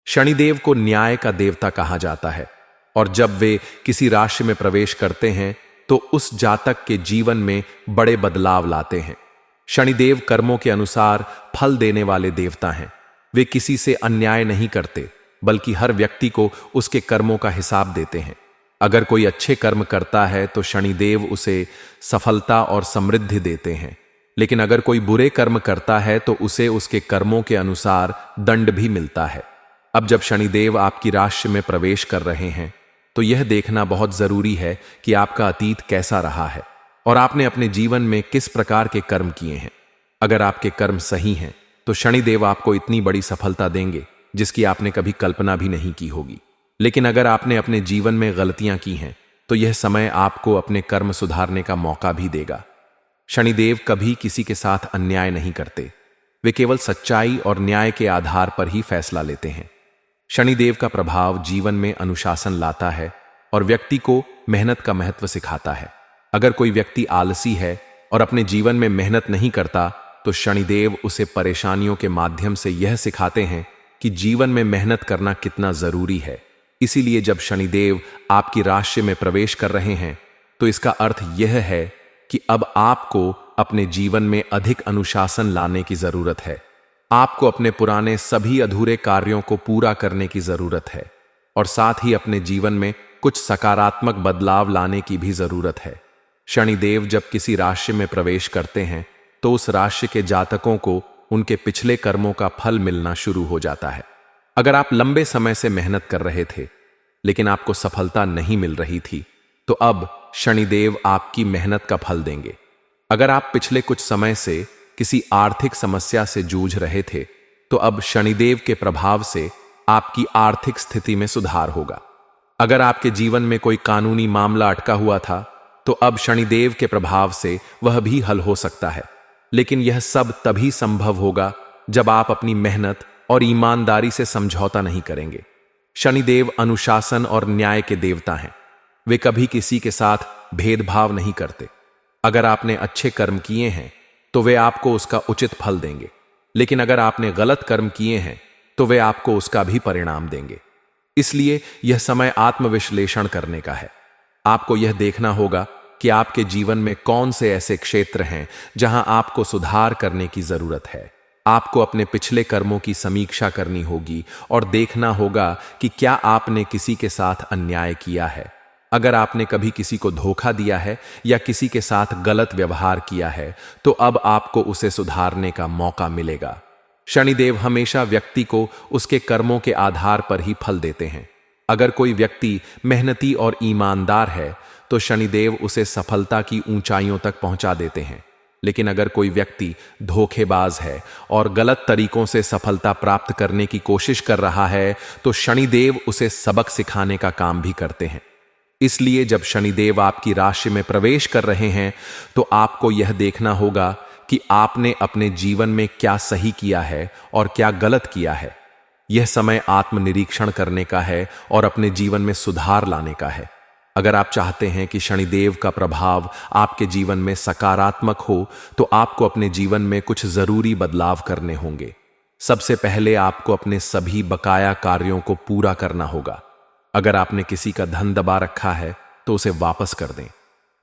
शनिदेव को न्याय का देवता कहा जाता है और जब वे किसी राशि में प्रवेश करते हैं तो उस जातक के जीवन में बड़े बदलाव लाते हैं। शनिदेव कर्मों के अनुसार फल देने वाले देवता हैं। वे किसी से अन्याय नहीं करते बल्कि हर व्यक्ति को उसके कर्मों का हिसाब देते हैं। अगर कोई अच्छे कर्म करता है तो शनिदेव उसे सफलता और समृद्धि देते हैं, लेकिन अगर कोई बुरे कर्म करता है तो उसे उसके कर्मों के अनुसार दंड भी मिलता है। अब जब शनिदेव आपकी राशि में प्रवेश कर रहे हैं तो यह देखना बहुत जरूरी है कि आपका अतीत कैसा रहा है और आपने अपने जीवन में किस प्रकार के कर्म किए हैं। अगर आपके कर्म सही हैं तो शनिदेव आपको इतनी बड़ी सफलता देंगे जिसकी आपने कभी कल्पना भी नहीं की होगी। लेकिन अगर आपने अपने जीवन में गलतियां की हैं तो यह समय आपको अपने कर्म सुधारने का मौका भी देगा। शनिदेव कभी किसी के साथ अन्याय नहीं करते, वे केवल सच्चाई और न्याय के आधार पर ही फैसला लेते हैं। शनिदेव का प्रभाव जीवन में अनुशासन लाता है और व्यक्ति को मेहनत का महत्व सिखाता है। अगर कोई व्यक्ति आलसी है और अपने जीवन में मेहनत नहीं करता तो शनिदेव उसे परेशानियों के माध्यम से यह सिखाते हैं कि जीवन में मेहनत करना कितना जरूरी है। इसीलिए जब शनिदेव आपकी राशि में प्रवेश कर रहे हैं तो इसका अर्थ यह है कि अब आपको अपने जीवन में अधिक अनुशासन लाने की जरूरत है। आपको अपने पुराने सभी अधूरे कार्यों को पूरा करने की जरूरत है और साथ ही अपने जीवन में कुछ सकारात्मक बदलाव लाने की भी जरूरत है। शनिदेव जब किसी राशि में प्रवेश करते हैं तो उस राशि के जातकों को उनके पिछले कर्मों का फल मिलना शुरू हो जाता है। अगर आप लंबे समय से मेहनत कर रहे थे लेकिन आपको सफलता नहीं मिल रही थी तो अब शनिदेव आपकी मेहनत का फल देंगे। अगर आप पिछले कुछ समय से किसी आर्थिक समस्या से जूझ रहे थे तो अब शनिदेव के प्रभाव से आपकी आर्थिक स्थिति में सुधार होगा। अगर आपके जीवन में कोई कानूनी मामला अटका हुआ था तो अब शनिदेव के प्रभाव से वह भी हल हो सकता है। लेकिन यह सब तभी संभव होगा जब आप अपनी मेहनत और ईमानदारी से समझौता नहीं करेंगे। शनिदेव अनुशासन और न्याय के देवता हैं। वे कभी किसी के साथ भेदभाव नहीं करते। अगर आपने अच्छे कर्म किए हैं तो वे आपको उसका उचित फल देंगे, लेकिन अगर आपने गलत कर्म किए हैं तो वे आपको उसका भी परिणाम देंगे। इसलिए यह समय आत्मविश्लेषण करने का है। आपको यह देखना होगा कि आपके जीवन में कौन से ऐसे क्षेत्र हैं जहां आपको सुधार करने की जरूरत है। आपको अपने पिछले कर्मों की समीक्षा करनी होगी और देखना होगा कि क्या आपने किसी के साथ अन्याय किया है। अगर आपने कभी किसी को धोखा दिया है या किसी के साथ गलत व्यवहार किया है तो अब आपको उसे सुधारने का मौका मिलेगा। शनिदेव हमेशा व्यक्ति को उसके कर्मों के आधार पर ही फल देते हैं। अगर कोई व्यक्ति मेहनती और ईमानदार है तो शनिदेव उसे सफलता की ऊंचाइयों तक पहुंचा देते हैं। लेकिन अगर कोई व्यक्ति धोखेबाज है और गलत तरीकों से सफलता प्राप्त करने की कोशिश कर रहा है तो शनिदेव उसे सबक सिखाने का काम भी करते हैं। इसलिए जब शनिदेव आपकी राशि में प्रवेश कर रहे हैं तो आपको यह देखना होगा कि आपने अपने जीवन में क्या सही किया है और क्या गलत किया है। यह समय आत्मनिरीक्षण करने का है और अपने जीवन में सुधार लाने का है। अगर आप चाहते हैं कि शनिदेव का प्रभाव आपके जीवन में सकारात्मक हो तो आपको अपने जीवन में कुछ जरूरी बदलाव करने होंगे। सबसे पहले आपको अपने सभी बकाया कार्यों को पूरा करना होगा। अगर आपने किसी का धन दबा रखा है तो उसे वापस कर दें।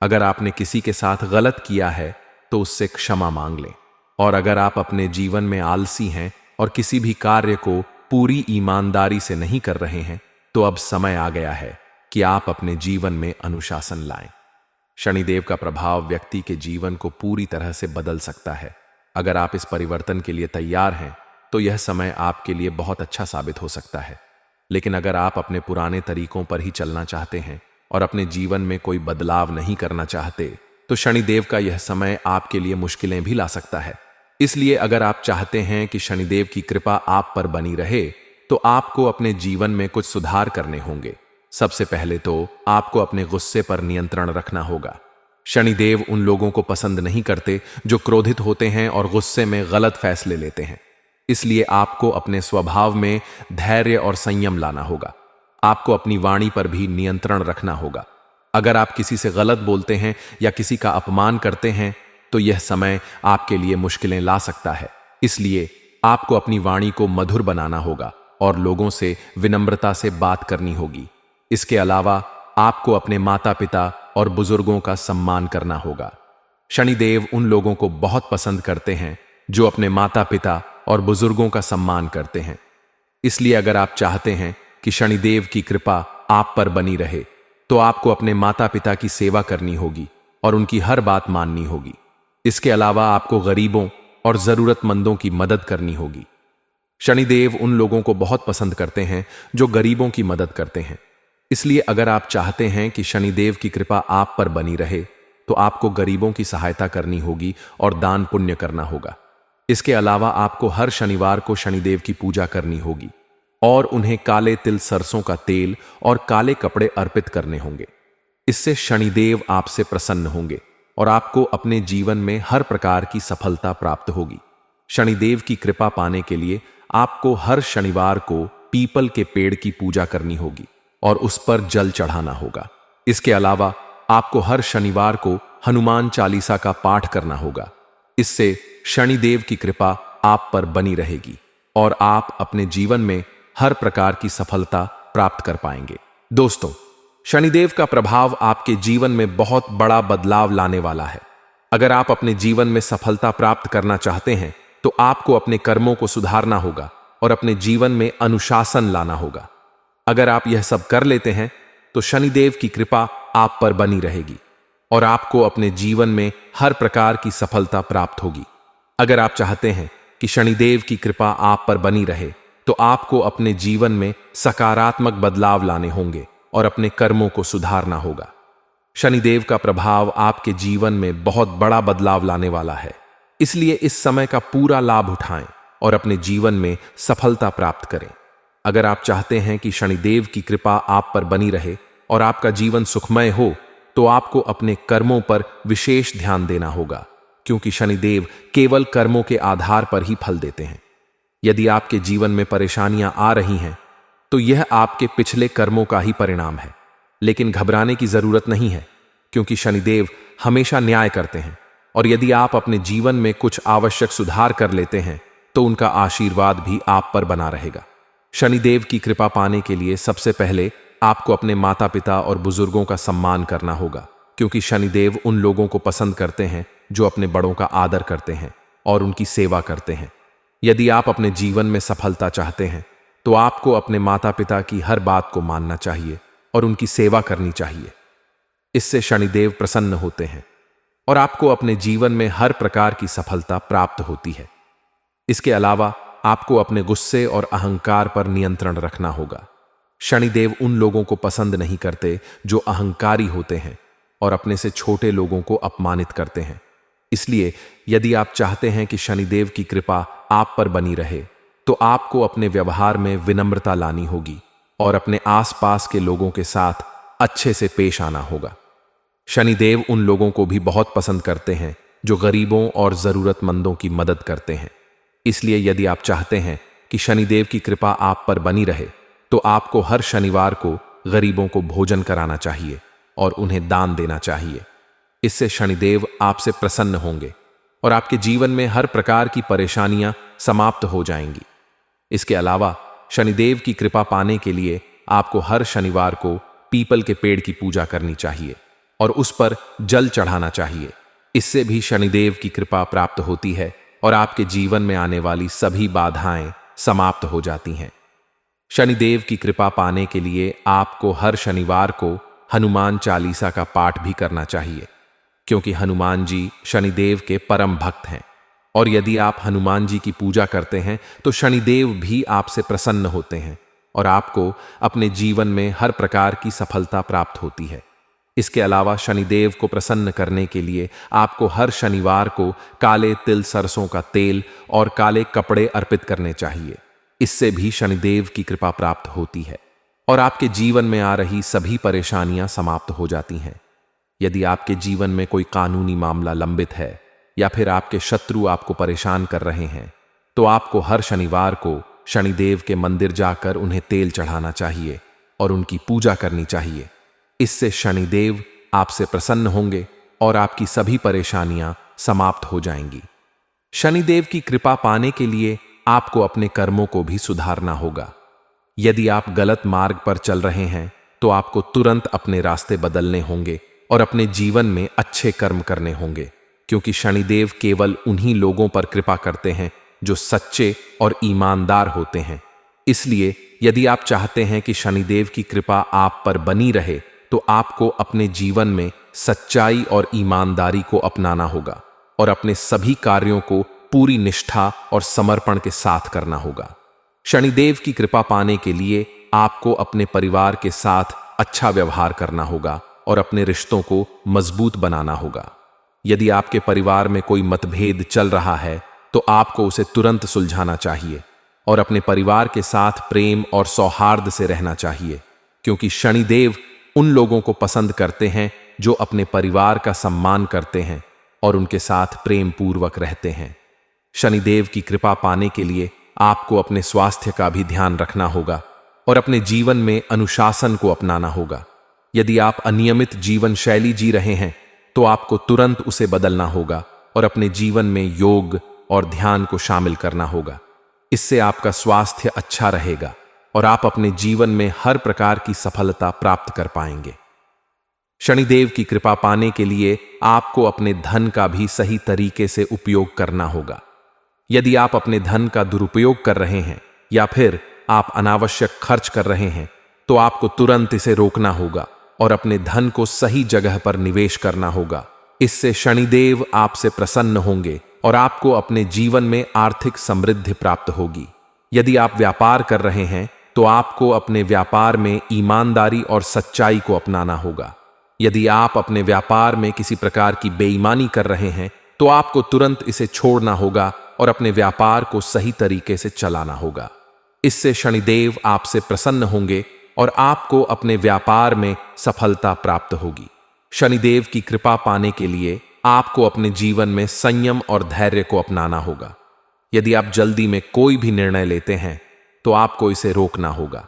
अगर आपने किसी के साथ गलत किया है तो उससे क्षमा मांग लें। और अगर आप अपने जीवन में आलसी हैं और किसी भी कार्य को पूरी ईमानदारी से नहीं कर रहे हैं तो अब समय आ गया है कि आप अपने जीवन में अनुशासन लाएं। शनिदेव का प्रभाव व्यक्ति के जीवन को पूरी तरह से बदल सकता है। अगर आप इस परिवर्तन के लिए तैयार हैं तो यह समय आपके लिए बहुत अच्छा साबित हो सकता है। लेकिन अगर आप अपने पुराने तरीकों पर ही चलना चाहते हैं और अपने जीवन में कोई बदलाव नहीं करना चाहते तो शनिदेव का यह समय आपके लिए मुश्किलें भी ला सकता है। इसलिए अगर आप चाहते हैं कि शनिदेव की कृपा आप पर बनी रहे तो आपको अपने जीवन में कुछ सुधार करने होंगे। सबसे पहले तो आपको अपने गुस्से पर नियंत्रण रखना होगा। शनिदेव उन लोगों को पसंद नहीं करते जो क्रोधित होते हैं और गुस्से में गलत फैसले लेते हैं। इसलिए आपको अपने स्वभाव में धैर्य और संयम लाना होगा। आपको अपनी वाणी पर भी नियंत्रण रखना होगा। अगर आप किसी से गलत बोलते हैं या किसी का अपमान करते हैं तो यह समय आपके लिए मुश्किलें ला सकता है। इसलिए आपको अपनी वाणी को मधुर बनाना होगा और लोगों से विनम्रता से बात करनी होगी। इसके अलावा आपको अपने माता पिता और बुजुर्गों का सम्मान करना होगा। शनिदेव उन लोगों को बहुत पसंद करते हैं जो अपने माता पिता और बुजुर्गों का सम्मान करते हैं। इसलिए अगर आप चाहते हैं कि शनिदेव की कृपा आप पर बनी रहे, तो आपको अपने माता पिता की सेवा करनी होगी और उनकी हर बात माननी होगी। इसके अलावा आपको गरीबों और जरूरतमंदों की मदद करनी होगी। शनिदेव उन लोगों को बहुत पसंद करते हैं जो गरीबों की मदद करते हैं। इसलिए अगर आप चाहते हैं कि शनिदेव की कृपा आप पर बनी रहे, तो आपको गरीबों की सहायता करनी होगी और दान पुण्य करना होगा। इसके अलावा आपको हर शनिवार को शनिदेव की पूजा करनी होगी और उन्हें काले तिल सरसों का तेल और काले कपड़े अर्पित करने होंगे। इससे शनिदेव आपसे प्रसन्न होंगे और आपको अपने जीवन में हर प्रकार की सफलता प्राप्त होगी। शनिदेव की कृपा पाने के लिए आपको हर शनिवार को पीपल के पेड़ की पूजा करनी होगी और उस पर जल चढ़ाना होगा। इसके अलावा आपको हर शनिवार को हनुमान चालीसा का पाठ करना होगा। इससे शनिदेव की कृपा आप पर बनी रहेगी और आप अपने जीवन में हर प्रकार की सफलता प्राप्त कर पाएंगे। दोस्तों, शनिदेव का प्रभाव आपके जीवन में बहुत बड़ा बदलाव लाने वाला है। अगर आप अपने जीवन में सफलता प्राप्त करना चाहते हैं, तो आपको अपने कर्मों को सुधारना होगा और अपने जीवन में अनुशासन लाना होगा। अगर आप यह सब कर लेते हैं, तो शनिदेव की कृपा आप पर बनी रहेगी और आपको अपने जीवन में हर प्रकार की सफलता प्राप्त होगी। अगर आप चाहते हैं कि शनिदेव की कृपा आप पर बनी रहे, तो आपको अपने जीवन में सकारात्मक बदलाव लाने होंगे और अपने कर्मों को सुधारना होगा। शनिदेव का प्रभाव आपके जीवन में बहुत बड़ा बदलाव लाने वाला है। इसलिए इस समय का पूरा लाभ उठाएं और अपने जीवन में सफलता प्राप्त करें। अगर आप चाहते हैं कि शनिदेव की कृपा आप पर बनी रहे और आपका जीवन सुखमय हो, तो आपको अपने कर्मों पर विशेष ध्यान देना होगा, क्योंकि शनिदेव केवल कर्मों के आधार पर ही फल देते हैं। यदि आपके जीवन में परेशानियां आ रही हैं, तो यह आपके पिछले कर्मों का ही परिणाम है। लेकिन घबराने की जरूरत नहीं है, क्योंकि शनिदेव हमेशा न्याय करते हैं और यदि आप अपने जीवन में कुछ आवश्यक सुधार कर लेते हैं, तो उनका आशीर्वाद भी आप पर बना रहेगा। शनिदेव की कृपा पाने के लिए सबसे पहले आपको अपने माता पिता और बुजुर्गों का सम्मान करना होगा, क्योंकि शनिदेव उन लोगों को पसंद करते हैं जो अपने बड़ों का आदर करते हैं और उनकी सेवा करते हैं। यदि आप अपने जीवन में सफलता चाहते हैं, तो आपको अपने माता पिता की हर बात को मानना चाहिए और उनकी सेवा करनी चाहिए। इससे शनिदेव प्रसन्न होते हैं और आपको अपने जीवन में हर प्रकार की सफलता प्राप्त होती है। इसके अलावा आपको अपने गुस्से और अहंकार पर नियंत्रण रखना होगा। शनिदेव उन लोगों को पसंद नहीं करते जो अहंकारी होते हैं और अपने से छोटे लोगों को अपमानित करते हैं। इसलिए यदि आप चाहते हैं कि शनिदेव की कृपा आप पर बनी रहे, तो आपको अपने व्यवहार में विनम्रता लानी होगी और अपने आसपास के लोगों के साथ अच्छे से पेश आना होगा। शनिदेव उन लोगों को भी बहुत पसंद करते हैं जो गरीबों और जरूरतमंदों की मदद करते हैं। इसलिए यदि आप चाहते हैं कि शनिदेव की कृपा आप पर बनी रहे, तो आपको हर शनिवार को गरीबों को भोजन कराना चाहिए और उन्हें दान देना चाहिए। इससे शनिदेव आपसे प्रसन्न होंगे और आपके जीवन में हर प्रकार की परेशानियां समाप्त हो जाएंगी। इसके अलावा शनिदेव की कृपा पाने के लिए आपको हर शनिवार को पीपल के पेड़ की पूजा करनी चाहिए और उस पर जल चढ़ाना चाहिए। इससे भी शनिदेव की कृपा प्राप्त होती है और आपके जीवन में आने वाली सभी बाधाएं समाप्त हो जाती हैं। शनिदेव की कृपा पाने के लिए आपको हर शनिवार को हनुमान चालीसा का पाठ भी करना चाहिए, क्योंकि हनुमान जी शनिदेव के परम भक्त हैं और यदि आप हनुमान जी की पूजा करते हैं, तो शनिदेव भी आपसे प्रसन्न होते हैं और आपको अपने जीवन में हर प्रकार की सफलता प्राप्त होती है। इसके अलावा शनिदेव को प्रसन्न करने के लिए आपको हर शनिवार को काले तिल सरसों का तेल और काले कपड़े अर्पित करने चाहिए। इससे भी शनिदेव की कृपा प्राप्त होती है और आपके जीवन में आ रही सभी परेशानियां समाप्त हो जाती हैं। यदि आपके जीवन में कोई कानूनी मामला लंबित है या फिर आपके शत्रु आपको परेशान कर रहे हैं, तो आपको हर शनिवार को शनिदेव के मंदिर जाकर उन्हें तेल चढ़ाना चाहिए और उनकी पूजा करनी चाहिए। इससे शनिदेव आपसे प्रसन्न होंगे और आपकी सभी परेशानियां समाप्त हो जाएंगी। शनिदेव की कृपा पाने के लिए आपको अपने कर्मों को भी सुधारना होगा, यदि आप गलत मार्ग पर चल रहे हैं तो आपको तुरंत अपने रास्ते बदलने होंगे और अपने जीवन में अच्छे कर्म करने होंगे, क्योंकि शनिदेव केवल उन्हीं लोगों पर कृपा करते हैं जो सच्चे और ईमानदार होते हैं। इसलिए यदि आप चाहते हैं कि शनिदेव की कृपा आप पर बनी रहे तो आपको अपने जीवन में सच्चाई और ईमानदारी को अपनाना होगा और अपने सभी कार्यों को पूरी निष्ठा और समर्पण के साथ करना होगा। शनिदेव की कृपा पाने के लिए आपको अपने परिवार के साथ अच्छा व्यवहार करना होगा और अपने रिश्तों को मजबूत बनाना होगा। यदि आपके परिवार में कोई मतभेद चल रहा है तो आपको उसे तुरंत सुलझाना चाहिए और अपने परिवार के साथ प्रेम और सौहार्द से रहना चाहिए, क्योंकि शनिदेव उन लोगों को पसंद करते हैं जो अपने परिवार का सम्मान करते हैं और उनके साथ प्रेम पूर्वक रहते हैं। शनिदेव की कृपा पाने के लिए आपको अपने स्वास्थ्य का भी ध्यान रखना होगा और अपने जीवन में अनुशासन को अपनाना होगा। यदि आप अनियमित जीवन शैली जी रहे हैं तो आपको तुरंत उसे बदलना होगा और अपने जीवन में योग और ध्यान को शामिल करना होगा। इससे आपका स्वास्थ्य अच्छा रहेगा और आप अपने जीवन में हर प्रकार की सफलता प्राप्त कर पाएंगे। शनिदेव की कृपा पाने के लिए आपको अपने धन का भी सही तरीके से उपयोग करना होगा। यदि आप अपने धन का दुरुपयोग कर रहे हैं या फिर आप अनावश्यक खर्च कर रहे हैं तो आपको तुरंत इसे रोकना होगा और अपने धन को सही जगह पर निवेश करना होगा। इससे शनिदेव आपसे प्रसन्न होंगे और आपको अपने जीवन में आर्थिक समृद्धि प्राप्त होगी। यदि आप व्यापार कर रहे हैं तो आपको अपने व्यापार में ईमानदारी और सच्चाई को अपनाना होगा। यदि आप अपने व्यापार में किसी प्रकार की बेईमानी कर रहे हैं तो आपको तुरंत इसे छोड़ना होगा और अपने व्यापार को सही तरीके से चलाना होगा। इससे शनिदेव आपसे प्रसन्न होंगे और आपको अपने व्यापार में सफलता प्राप्त होगी। शनिदेव की कृपा पाने के लिए आपको अपने जीवन में संयम और धैर्य को अपनाना होगा। यदि आप जल्दी में कोई भी निर्णय लेते हैं तो आपको इसे रोकना होगा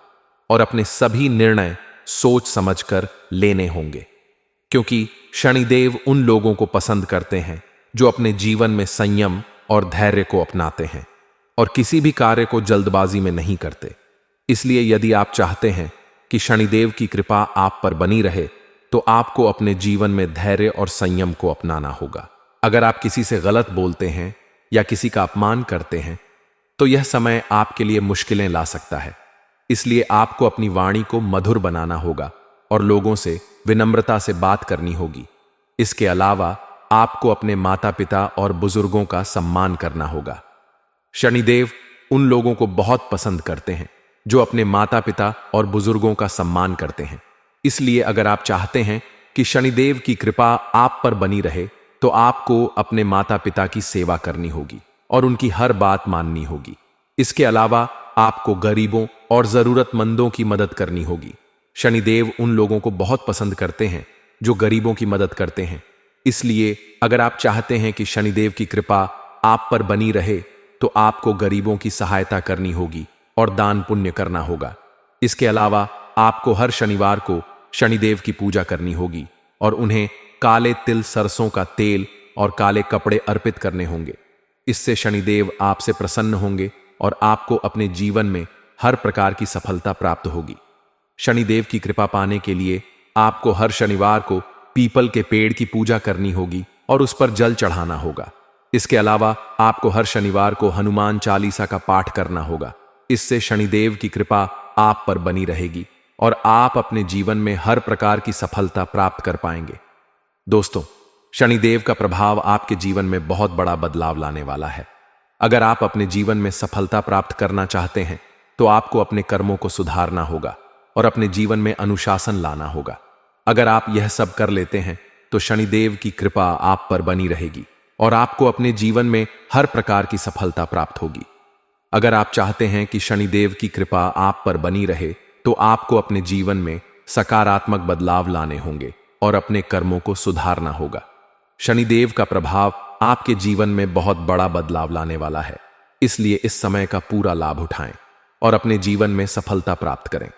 और अपने सभी निर्णय सोच समझकर लेने होंगे, क्योंकि शनिदेव उन लोगों को पसंद करते हैं जो अपने जीवन में संयम और धैर्य को अपनाते हैं और किसी भी कार्य को जल्दबाजी में नहीं करते। इसलिए यदि आप चाहते हैं कि शनिदेव की कृपा आप पर बनी रहे तो आपको अपने जीवन में धैर्य और संयम को अपनाना होगा। अगर आप किसी से गलत बोलते हैं या किसी का अपमान करते हैं तो यह समय आपके लिए मुश्किलें ला सकता है। इसलिए आपको अपनी वाणी को मधुर बनाना होगा और लोगों से विनम्रता से बात करनी होगी। इसके अलावा आपको अपने माता पिता और बुजुर्गों का सम्मान करना होगा। शनिदेव उन लोगों को बहुत पसंद करते हैं जो अपने माता पिता और बुजुर्गों का सम्मान करते हैं। इसलिए अगर आप चाहते हैं कि शनिदेव की कृपा आप पर बनी रहे तो आपको अपने माता पिता की सेवा करनी होगी और उनकी हर बात माननी होगी। इसके अलावा आपको गरीबों और जरूरतमंदों की मदद करनी होगी। शनिदेव उन लोगों को बहुत पसंद करते हैं जो गरीबों की मदद करते हैं। इसलिए अगर आप चाहते हैं कि शनिदेव की कृपा आप पर बनी रहे तो आपको गरीबों की सहायता करनी होगी और दान पुण्य करना होगा। इसके अलावा आपको हर शनिवार को शनिदेव की पूजा करनी होगी और उन्हें काले तिल, सरसों का तेल और काले कपड़े अर्पित करने होंगे। इससे शनिदेव आपसे प्रसन्न होंगे और आपको अपने जीवन में हर प्रकार की सफलता प्राप्त होगी। शनिदेव की कृपा पाने के लिए आपको हर शनिवार को पीपल के पेड़ की पूजा करनी होगी और उस पर जल चढ़ाना होगा। इसके अलावा आपको हर शनिवार को हनुमान चालीसा का पाठ करना होगा। इससे शनिदेव की कृपा आप पर बनी रहेगी और आप अपने जीवन में हर प्रकार की सफलता प्राप्त कर पाएंगे। दोस्तों, शनिदेव का प्रभाव आपके जीवन में बहुत बड़ा बदलाव लाने वाला है। अगर आप अपने जीवन में सफलता प्राप्त करना चाहते हैं तो आपको अपने कर्मों को सुधारना होगा और अपने जीवन में अनुशासन लाना होगा। अगर आप यह सब कर लेते हैं तो शनिदेव की कृपा आप पर बनी रहेगी और आपको अपने जीवन में हर प्रकार की सफलता प्राप्त होगी। अगर आप चाहते हैं कि शनिदेव की कृपा आप पर बनी रहे तो आपको अपने जीवन में सकारात्मक बदलाव लाने होंगे और अपने कर्मों को सुधारना होगा। शनिदेव का प्रभाव आपके जीवन में बहुत बड़ा बदलाव लाने वाला है। इसलिए इस समय का पूरा लाभ उठाएं और अपने जीवन में सफलता प्राप्त करें।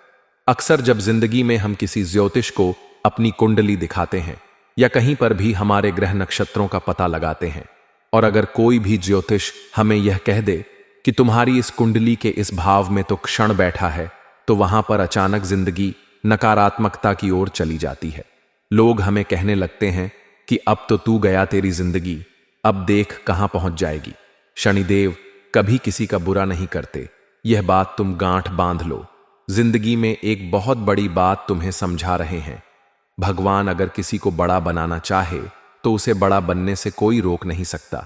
अक्सर जब जिंदगी में हम किसी ज्योतिष को अपनी कुंडली दिखाते हैं या कहीं पर भी हमारे ग्रह नक्षत्रों का पता लगाते हैं और अगर कोई भी ज्योतिष हमें यह कह दे कि तुम्हारी इस कुंडली के इस भाव में तो क्षण बैठा है, तो वहां पर अचानक जिंदगी नकारात्मकता की ओर चली जाती है। लोग हमें कहने लगते हैं कि अब तो तू गया तेरी जिंदगी, अब देख कहां पहुंच जाएगी। शनिदेव कभी किसी का बुरा नहीं करते, यह बात तुम गांठ बांध लो। जिंदगी में एक बहुत बड़ी बात तुम्हें समझा रहे हैं। भगवान अगर किसी को बड़ा बनाना चाहे तो उसे बड़ा बनने से कोई रोक नहीं सकता,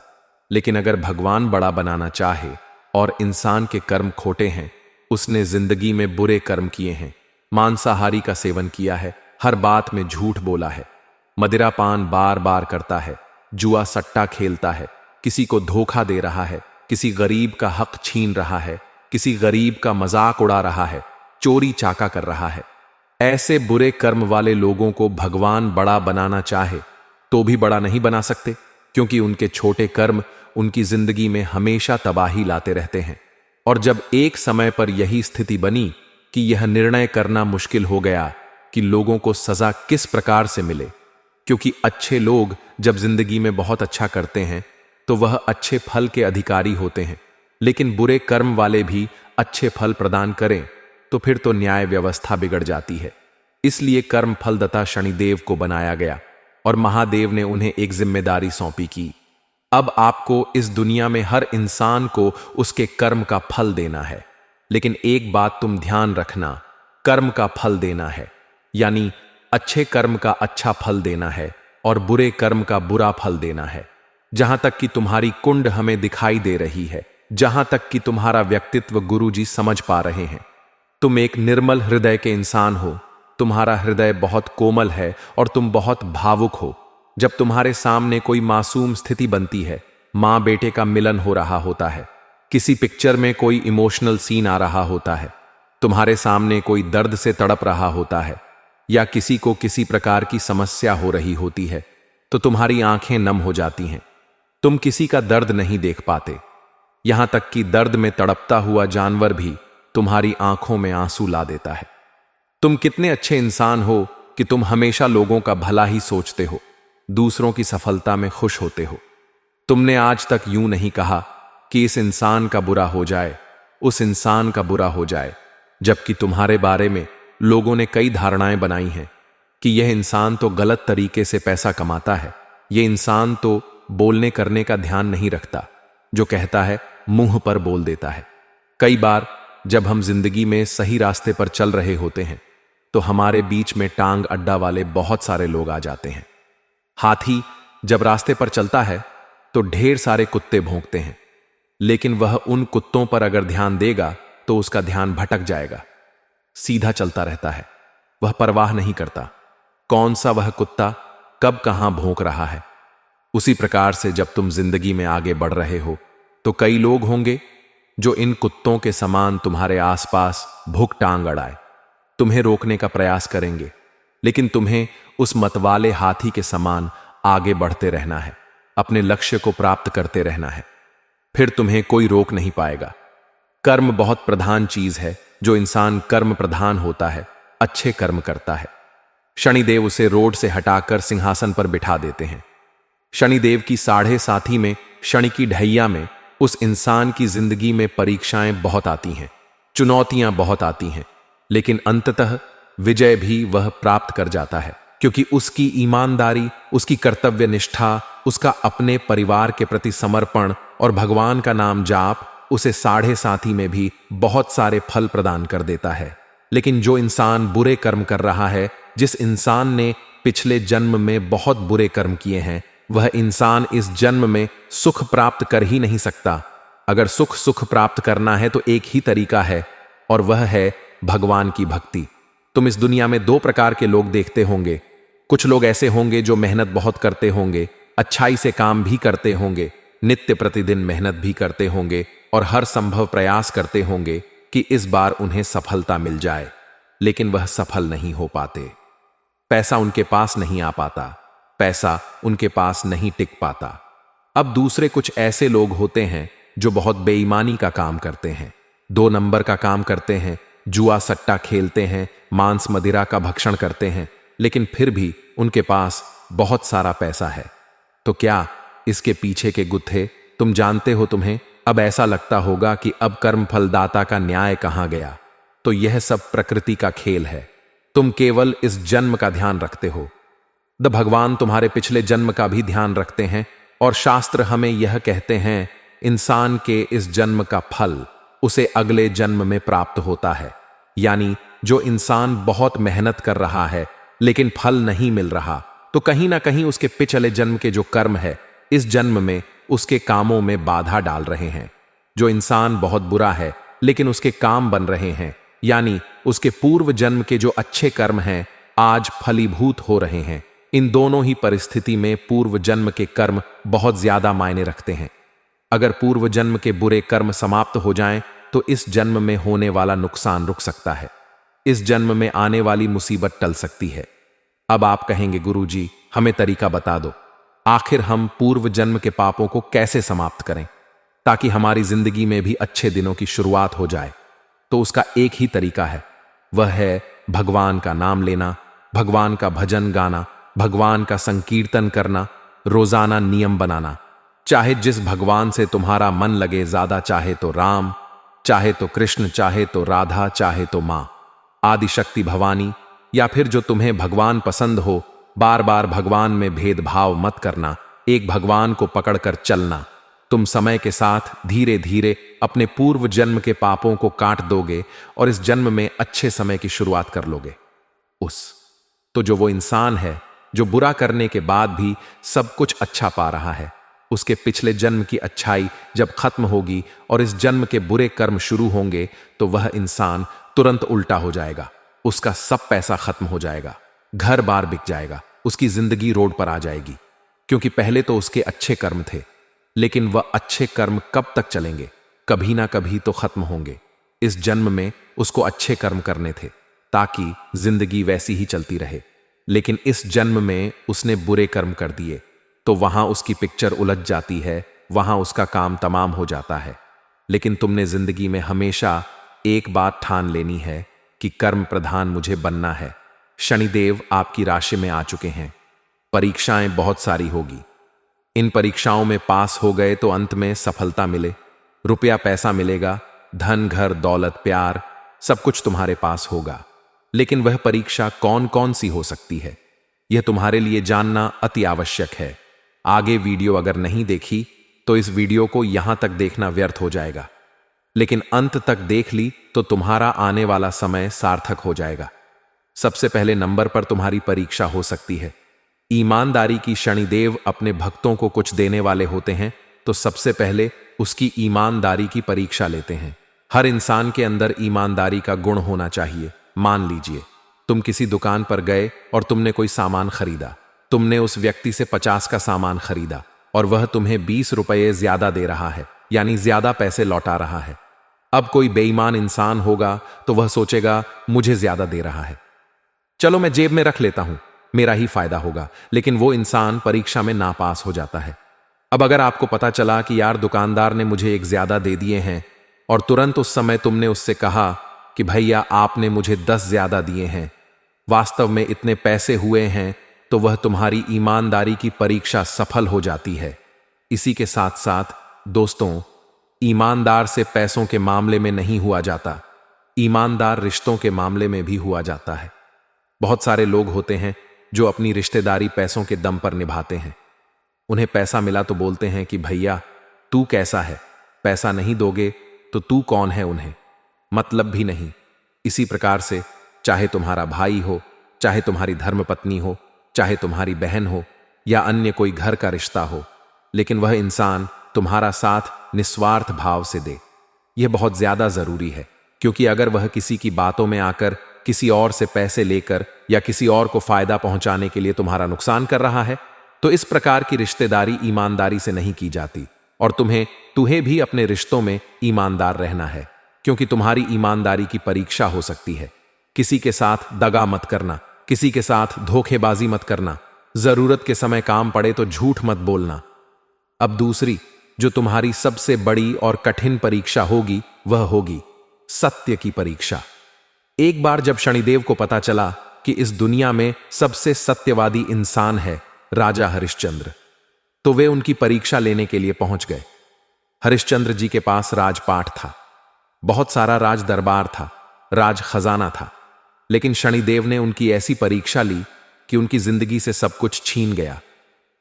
लेकिन अगर भगवान बड़ा बनाना चाहे और इंसान के कर्म खोटे हैं, उसने जिंदगी में बुरे कर्म किए हैं, मांसाहारी का सेवन किया है, हर बात में झूठ बोला है, मदिरापान बार बार करता है, जुआ सट्टा खेलता है, किसी को धोखा दे रहा है, किसी गरीब का हक छीन रहा है, किसी गरीब का मजाक उड़ा रहा है, चोरी चाका कर रहा है, ऐसे बुरे कर्म वाले लोगों को भगवान बड़ा बनाना चाहे तो भी बड़ा नहीं बना सकते, क्योंकि उनके छोटे कर्म उनकी जिंदगी में हमेशा तबाही लाते रहते हैं। और जब एक समय पर यही स्थिति बनी कि यह निर्णय करना मुश्किल हो गया कि लोगों को सजा किस प्रकार से मिले, क्योंकि अच्छे लोग जब जिंदगी में बहुत अच्छा करते हैं तो वह अच्छे फल के अधिकारी होते हैं, लेकिन बुरे कर्म वाले भी अच्छे फल प्रदान करें तो फिर तो न्याय व्यवस्था बिगड़ जाती है। इसलिए कर्म फलदाता शनिदेव को बनाया गया और महादेव ने उन्हें एक जिम्मेदारी सौंपी कि अब आपको इस दुनिया में हर इंसान को उसके कर्म का फल देना है, लेकिन एक बात तुम ध्यान रखना, कर्म का फल देना है, यानी अच्छे कर्म का अच्छा फल देना है और बुरे कर्म का बुरा फल देना है। जहां तक कि तुम्हारी कुंड हमें दिखाई दे रही है, जहां तक कि तुम्हारा व्यक्तित्व गुरुजी समझ पा रहे हैं, तुम एक निर्मल हृदय के इंसान हो, तुम्हारा हृदय बहुत कोमल है और तुम बहुत भावुक हो। जब तुम्हारे सामने कोई मासूम स्थिति बनती है, माँ बेटे का मिलन हो रहा होता है, किसी पिक्चर में कोई इमोशनल सीन आ रहा होता है, तुम्हारे सामने कोई दर्द से तड़प रहा होता है, या किसी को किसी प्रकार की समस्या हो रही होती है, तो तुम्हारी आंखें नम हो जाती हैं। तुम किसी का दर्द नहीं देख पाते, यहां तक कि दर्द में तड़पता हुआ जानवर भी तुम्हारी आंखों में आंसू ला देता है। तुम कितने अच्छे इंसान हो कि तुम हमेशा लोगों का भला ही सोचते हो, दूसरों की सफलता में खुश होते हो। तुमने आज तक यूं नहीं कहा कि इस इंसान का बुरा हो जाए, उस इंसान का बुरा हो जाए, जबकि तुम्हारे बारे में लोगों ने कई धारणाएं बनाई हैं कि यह इंसान तो गलत तरीके से पैसा कमाता है, यह इंसान तो बोलने करने का ध्यान नहीं रखता, जो कहता है मुंह पर बोल देता है। कई बार जब हम जिंदगी में सही रास्ते पर चल रहे होते हैं तो हमारे बीच में टांग अड्डा वाले बहुत सारे लोग आ जाते हैं। हाथी जब रास्ते पर चलता है तो ढेर सारे कुत्ते भौंकते हैं, लेकिन वह उन कुत्तों पर अगर ध्यान देगा तो उसका ध्यान भटक जाएगा, सीधा चलता रहता है, वह परवाह नहीं करता कौन सा वह कुत्ता कब कहां भौंक रहा है। उसी प्रकार से जब तुम जिंदगी में आगे बढ़ रहे हो तो कई लोग होंगे जो इन कुत्तों के समान तुम्हारे आसपास भूख टांग अड़ाए, तुम्हें रोकने का प्रयास करेंगे, लेकिन तुम्हें उस मतवाले हाथी के समान आगे बढ़ते रहना है, अपने लक्ष्य को प्राप्त करते रहना है, फिर तुम्हें कोई रोक नहीं पाएगा। कर्म बहुत प्रधान चीज है, जो इंसान कर्म प्रधान होता है, अच्छे कर्म करता है, शनिदेव उसे रोड से हटाकर सिंहासन पर बिठा देते हैं। शनिदेव की 7.5 में, शनि की ढैया में, उस इंसान की जिंदगी में परीक्षाएं बहुत आती हैं, चुनौतियां बहुत आती हैं, लेकिन अंततः विजय भी वह प्राप्त कर जाता है, क्योंकि उसकी ईमानदारी, उसकी कर्तव्य निष्ठा, उसका अपने परिवार के प्रति समर्पण और भगवान का नाम जाप उसे 7.5 में भी बहुत सारे फल प्रदान कर देता है। लेकिन जो इंसान बुरे कर्म कर रहा है, जिस इंसान ने पिछले जन्म में बहुत बुरे कर्म किए हैं, वह इंसान इस जन्म में सुख प्राप्त कर ही नहीं सकता। अगर सुख प्राप्त करना है तो एक ही तरीका है, और वह है भगवान की भक्ति। तुम इस दुनिया में 2 प्रकार के लोग देखते होंगे। कुछ लोग ऐसे होंगे जो मेहनत बहुत करते होंगे, अच्छाई से काम भी करते होंगे, नित्य प्रतिदिन मेहनत भी करते होंगे और हर संभव प्रयास करते होंगे कि इस बार उन्हें सफलता मिल जाए, लेकिन वह सफल नहीं हो पाते। पैसा उनके पास नहीं आ पाता, पैसा उनके पास नहीं टिक पाता। अब दूसरे कुछ ऐसे लोग होते हैं जो बहुत बेईमानी का काम करते हैं, 2 नंबर का काम करते हैं, जुआ सट्टा खेलते हैं, मांस मदिरा का भक्षण करते हैं, लेकिन फिर भी उनके पास बहुत सारा पैसा है। तो क्या इसके पीछे के गुत्थे तुम जानते हो? तुम्हें अब ऐसा लगता होगा कि अब कर्म फलदाता का न्याय कहां गया, तो यह सब प्रकृति का खेल है। तुम केवल इस जन्म का ध्यान रखते हो। भगवान तुम्हारे पिछले जन्म का भी ध्यान रखते हैं, और शास्त्र हमें यह कहते हैं, इंसान के इस जन्म का फल उसे अगले जन्म में प्राप्त होता है। यानी जो इंसान बहुत मेहनत कर रहा है लेकिन फल नहीं मिल रहा, तो कहीं ना कहीं उसके पिछले जन्म के जो कर्म है इस जन्म में उसके कामों में बाधा डाल रहे हैं। जो इंसान बहुत बुरा है लेकिन उसके काम बन रहे हैं, यानी उसके पूर्व जन्म के जो अच्छे कर्म हैं आज फलीभूत हो रहे हैं। इन दोनों ही परिस्थिति में पूर्व जन्म के कर्म बहुत ज्यादा मायने रखते हैं। अगर पूर्व जन्म के बुरे कर्म समाप्त हो जाएं तो इस जन्म में होने वाला नुकसान रुक सकता है, इस जन्म में आने वाली मुसीबत टल सकती है। अब आप कहेंगे, गुरुजी हमें तरीका बता दो, आखिर हम पूर्व जन्म के पापों को कैसे समाप्त करें ताकि हमारी जिंदगी में भी अच्छे दिनों की शुरुआत हो जाए। तो उसका एक ही तरीका है, वह है भगवान का नाम लेना, भगवान का भजन गाना, भगवान का संकीर्तन करना, रोजाना नियम बनाना। चाहे जिस भगवान से तुम्हारा मन लगे, ज्यादा चाहे तो राम, चाहे तो कृष्ण, चाहे तो राधा, चाहे तो मां आदिशक्ति भवानी, या फिर जो तुम्हें भगवान पसंद हो। बार बार भगवान में भेदभाव मत करना, एक भगवान को पकड़कर चलना। तुम समय के साथ धीरे धीरे अपने पूर्व जन्म के पापों को काट दोगे और इस जन्म में अच्छे समय की शुरुआत कर लोगे। तो जो वो इंसान है जो बुरा करने के बाद भी सब कुछ अच्छा पा रहा है, उसके पिछले जन्म की अच्छाई जब खत्म होगी और इस जन्म के बुरे कर्म शुरू होंगे तो वह इंसान तुरंत उल्टा हो जाएगा। उसका सब पैसा खत्म हो जाएगा, घर बार बिक जाएगा, उसकी जिंदगी रोड पर आ जाएगी। क्योंकि पहले तो उसके अच्छे कर्म थे, लेकिन वह अच्छे कर्म कब तक चलेंगे, कभी ना कभी तो खत्म होंगे। इस जन्म में उसको अच्छे कर्म करने थे ताकि जिंदगी वैसी ही चलती रहे, लेकिन इस जन्म में उसने बुरे कर्म कर दिए तो वहां उसकी पिक्चर उलझ जाती है, वहां उसका काम तमाम हो जाता है। लेकिन तुमने जिंदगी में हमेशा एक बात ठान लेनी है कि कर्म प्रधान मुझे बनना है। शनिदेव आपकी राशि में आ चुके हैं, परीक्षाएं बहुत सारी होगी। इन परीक्षाओं में पास हो गए तो अंत में सफलता मिले, रुपया पैसा मिलेगा, धन घर दौलत प्यार सब कुछ तुम्हारे पास होगा। लेकिन वह परीक्षा कौन कौन सी हो सकती है, यह तुम्हारे लिए जानना अति आवश्यक है। आगे वीडियो अगर नहीं देखी तो इस वीडियो को यहां तक देखना व्यर्थ हो जाएगा, लेकिन अंत तक देख ली तो तुम्हारा आने वाला समय सार्थक हो जाएगा। सबसे पहले नंबर पर तुम्हारी परीक्षा हो सकती है ईमानदारी की। शनिदेव अपने भक्तों को कुछ देने वाले होते हैं, तो सबसे पहले उसकी ईमानदारी की परीक्षा लेते हैं। हर इंसान के अंदर ईमानदारी का गुण होना चाहिए। मान लीजिए तुम किसी दुकान पर गए और तुमने कोई सामान खरीदा, तुमने उस व्यक्ति से 50 का सामान खरीदा और वह तुम्हें 20 रुपये ज्यादा दे रहा है, यानी ज्यादा पैसे लौटा रहा है। अब कोई बेईमान इंसान होगा तो वह सोचेगा मुझे ज्यादा दे रहा है, चलो मैं जेब में रख लेता हूं, मेरा ही फायदा होगा। लेकिन वो इंसान परीक्षा में नापास हो जाता है। अब अगर आपको पता चला कि यार दुकानदार ने मुझे एक ज्यादा दे दिए हैं और तुरंत उस समय तुमने उससे कहा कि भैया आपने मुझे 10 ज्यादा दिए हैं, वास्तव में इतने पैसे हुए हैं, तो वह तुम्हारी ईमानदारी की परीक्षा सफल हो जाती है। इसी के साथ साथ दोस्तों, ईमानदार से पैसों के मामले में नहीं हुआ जाता, ईमानदार रिश्तों के मामले में भी हुआ जाता है। बहुत सारे लोग होते हैं जो अपनी रिश्तेदारी पैसों के दम पर निभाते हैं। उन्हें पैसा मिला तो बोलते हैं कि भैया तू कैसा है, पैसा नहीं दोगे तो तू कौन है, उन्हें मतलब भी नहीं। इसी प्रकार से चाहे तुम्हारा भाई हो, चाहे तुम्हारी धर्मपत्नी हो, चाहे तुम्हारी बहन हो या अन्य कोई घर का रिश्ता हो, लेकिन वह इंसान तुम्हारा साथ निस्वार्थ भाव से दे। यह बहुत ज्यादा जरूरी है, क्योंकि अगर वह किसी की बातों में आकर किसी और से पैसे लेकर या किसी और को फायदा पहुंचाने के लिए तुम्हारा नुकसान कर रहा है, तो इस प्रकार की रिश्तेदारी ईमानदारी से नहीं की जाती। और तुम्हें भी अपने रिश्तों में ईमानदार रहना है, क्योंकि तुम्हारी ईमानदारी की परीक्षा हो सकती है। किसी के साथ दगा मत करना, किसी के साथ धोखेबाजी मत करना, जरूरत के समय काम पड़े तो झूठ मत बोलना। अब दूसरी जो तुम्हारी सबसे बड़ी और कठिन परीक्षा होगी वह होगी सत्य की परीक्षा। एक बार जब शनिदेव को पता चला कि इस दुनिया में सबसे सत्यवादी इंसान है राजा हरिश्चंद्र, तो वे उनकी परीक्षा लेने के लिए पहुंच गए। हरिश्चंद्र जी के पास राजपाट था, बहुत सारा राज दरबार था, राज खजाना था। लेकिन शनिदेव ने उनकी ऐसी परीक्षा ली कि उनकी जिंदगी से सब कुछ छीन गया,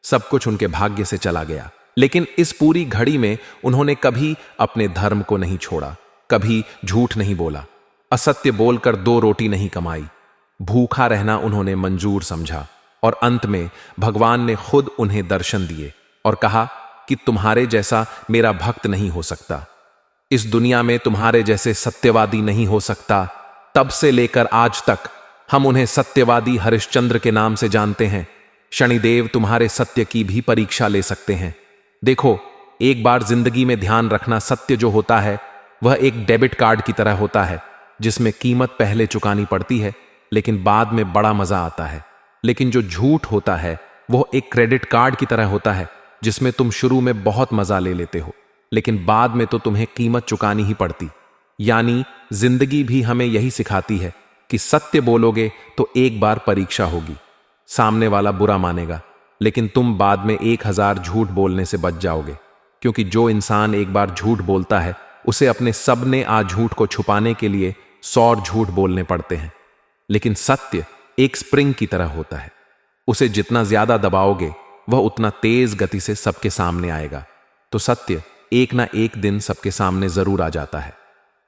सब कुछ उनके भाग्य से चला गया। लेकिन इस पूरी घड़ी में उन्होंने कभी अपने धर्म को नहीं छोड़ा, कभी झूठ नहीं बोला, असत्य बोलकर 2 रोटी नहीं कमाई। भूखा रहना उन्होंने मंजूर समझा और अंत में भगवान ने खुद उन्हें दर्शन दिए और कहा कि तुम्हारे जैसा मेरा भक्त नहीं हो सकता, इस दुनिया में तुम्हारे जैसे सत्यवादी नहीं हो सकता। तब से लेकर आज तक हम उन्हें सत्यवादी हरिश्चंद्र के नाम से जानते हैं। शनिदेव तुम्हारे सत्य की भी परीक्षा ले सकते हैं। देखो, एक बार जिंदगी में ध्यान रखना, सत्य जो होता है वह एक डेबिट कार्ड की तरह होता है जिसमें कीमत पहले चुकानी पड़ती है लेकिन बाद में बड़ा मजा आता है। लेकिन जो झूठ होता है वह एक क्रेडिट कार्ड की तरह होता है जिसमें तुम शुरू में बहुत मजा ले लेते हो लेकिन बाद में तो तुम्हें कीमत चुकानी ही पड़ती। यानी जिंदगी भी हमें यही सिखाती है कि सत्य बोलोगे तो एक बार परीक्षा होगी, सामने वाला बुरा मानेगा लेकिन तुम बाद में 1000 झूठ बोलने से बच जाओगे, क्योंकि जो इंसान एक बार झूठ बोलता है उसे अपने सबने आ झूठ को छुपाने के लिए 100 झूठ बोलने पड़ते हैं। लेकिन सत्य एक स्प्रिंग की तरह होता है, उसे जितना ज्यादा दबाओगे वह उतना तेज गति से सबके सामने आएगा। तो सत्य एक ना एक दिन सबके सामने जरूर आ जाता है।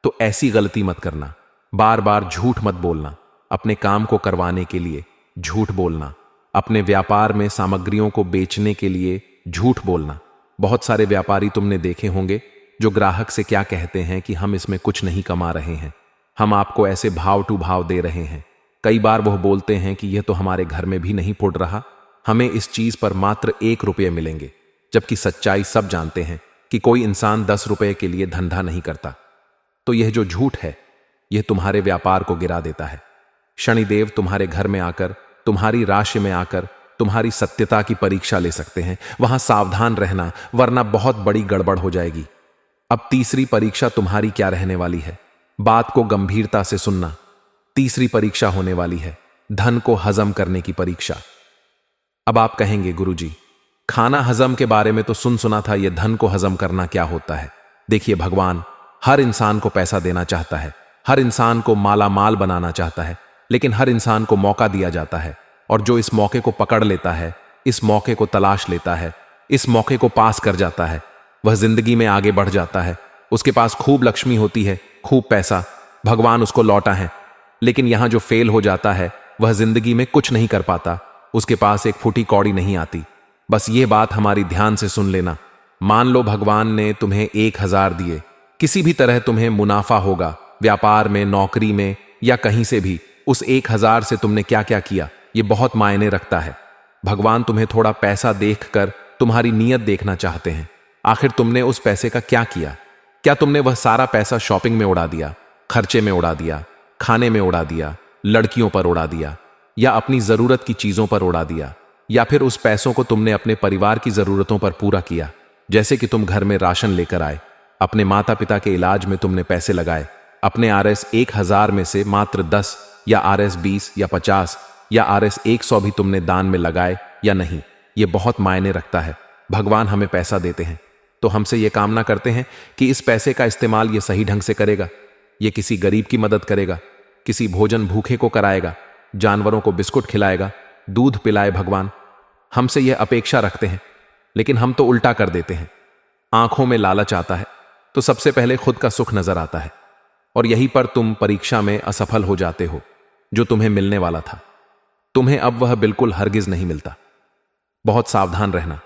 तो ऐसी गलती मत करना, बार बार झूठ मत बोलना, अपने काम को करवाने के लिए झूठ बोलना, अपने व्यापार में सामग्रियों को बेचने के लिए झूठ बोलना। बहुत सारे व्यापारी तुमने देखे होंगे जो ग्राहक से क्या कहते हैं कि हम इसमें कुछ नहीं कमा रहे हैं, हम आपको ऐसे भाव टू भाव दे रहे हैं। कई बार वह बोलते हैं कि यह तो हमारे घर में भी नहीं फुट रहा, हमें इस चीज पर मात्र 1 रुपये मिलेंगे। जबकि सच्चाई सब जानते हैं कि कोई इंसान 10 रुपये के लिए धंधा नहीं करता। तो यह जो झूठ है यह तुम्हारे व्यापार को गिरा देता है। शनिदेव तुम्हारे घर में आकर, तुम्हारी राशि में आकर तुम्हारी सत्यता की परीक्षा ले सकते हैं। वहां सावधान रहना, वरना बहुत बड़ी गड़बड़ हो जाएगी। अब तीसरी परीक्षा तुम्हारी क्या रहने वाली है? बात को गंभीरता से सुनना। तीसरी परीक्षा होने वाली है धन को हजम करने की परीक्षा। अब आप कहेंगे, गुरुजी, खाना हजम के बारे में तो सुना था, यह धन को हजम करना क्या होता है? देखिए, भगवान हर इंसान को पैसा देना चाहता है, हर इंसान को माला माल बनाना चाहता है, लेकिन हर इंसान को मौका दिया जाता है और जो इस मौके को पकड़ लेता है, इस मौके को तलाश लेता है, इस मौके को पास कर जाता है, वह जिंदगी में आगे बढ़ जाता है। उसके पास खूब लक्ष्मी होती है, खूब पैसा, भगवान उसको लौटा है। लेकिन यहां जो फेल हो जाता है वह जिंदगी में कुछ नहीं कर पाता, उसके पास एक फूटी कौड़ी नहीं आती। बस ये बात हमारी ध्यान से सुन लेना। मान लो भगवान ने तुम्हें 1000 दिए, किसी भी तरह तुम्हें मुनाफा होगा, व्यापार में, नौकरी में या कहीं से भी। उस 1000 से तुमने क्या क्या किया ये बहुत मायने रखता है। भगवान तुम्हें थोड़ा पैसा देखकर तुम्हारी नीयत देखना चाहते हैं। आखिर तुमने उस पैसे का क्या किया? क्या तुमने वह सारा पैसा शॉपिंग में उड़ा दिया, खर्चे में उड़ा दिया, खाने में उड़ा दिया, लड़कियों पर उड़ा दिया, या अपनी जरूरत की चीजों पर उड़ा दिया, या फिर उस पैसों को तुमने अपने परिवार की जरूरतों पर पूरा किया? जैसे कि तुम घर में राशन लेकर आए, अपने माता पिता के इलाज में तुमने पैसे लगाए, अपने RS 1000 में से मात्र 10 या RS 20 या 50 या RS 100 भी तुमने दान में लगाए या नहीं, ये बहुत मायने रखता है। भगवान हमें पैसा देते हैं तो हमसे ये कामना करते हैं कि इस पैसे का इस्तेमाल ये सही ढंग से करेगा, ये किसी गरीब की मदद करेगा, किसी भोजन भूखे को कराएगा, जानवरों को बिस्कुट खिलाएगा, दूध पिलाए। भगवान हमसे यह अपेक्षा रखते हैं, लेकिन हम तो उल्टा कर देते हैं। आंखों में लालच आता है तो सबसे पहले खुद का सुख नजर आता है और यहीं पर तुम परीक्षा में असफल हो जाते हो। जो तुम्हें मिलने वाला था तुम्हें अब वह बिल्कुल हरगिज नहीं मिलता। बहुत सावधान रहना,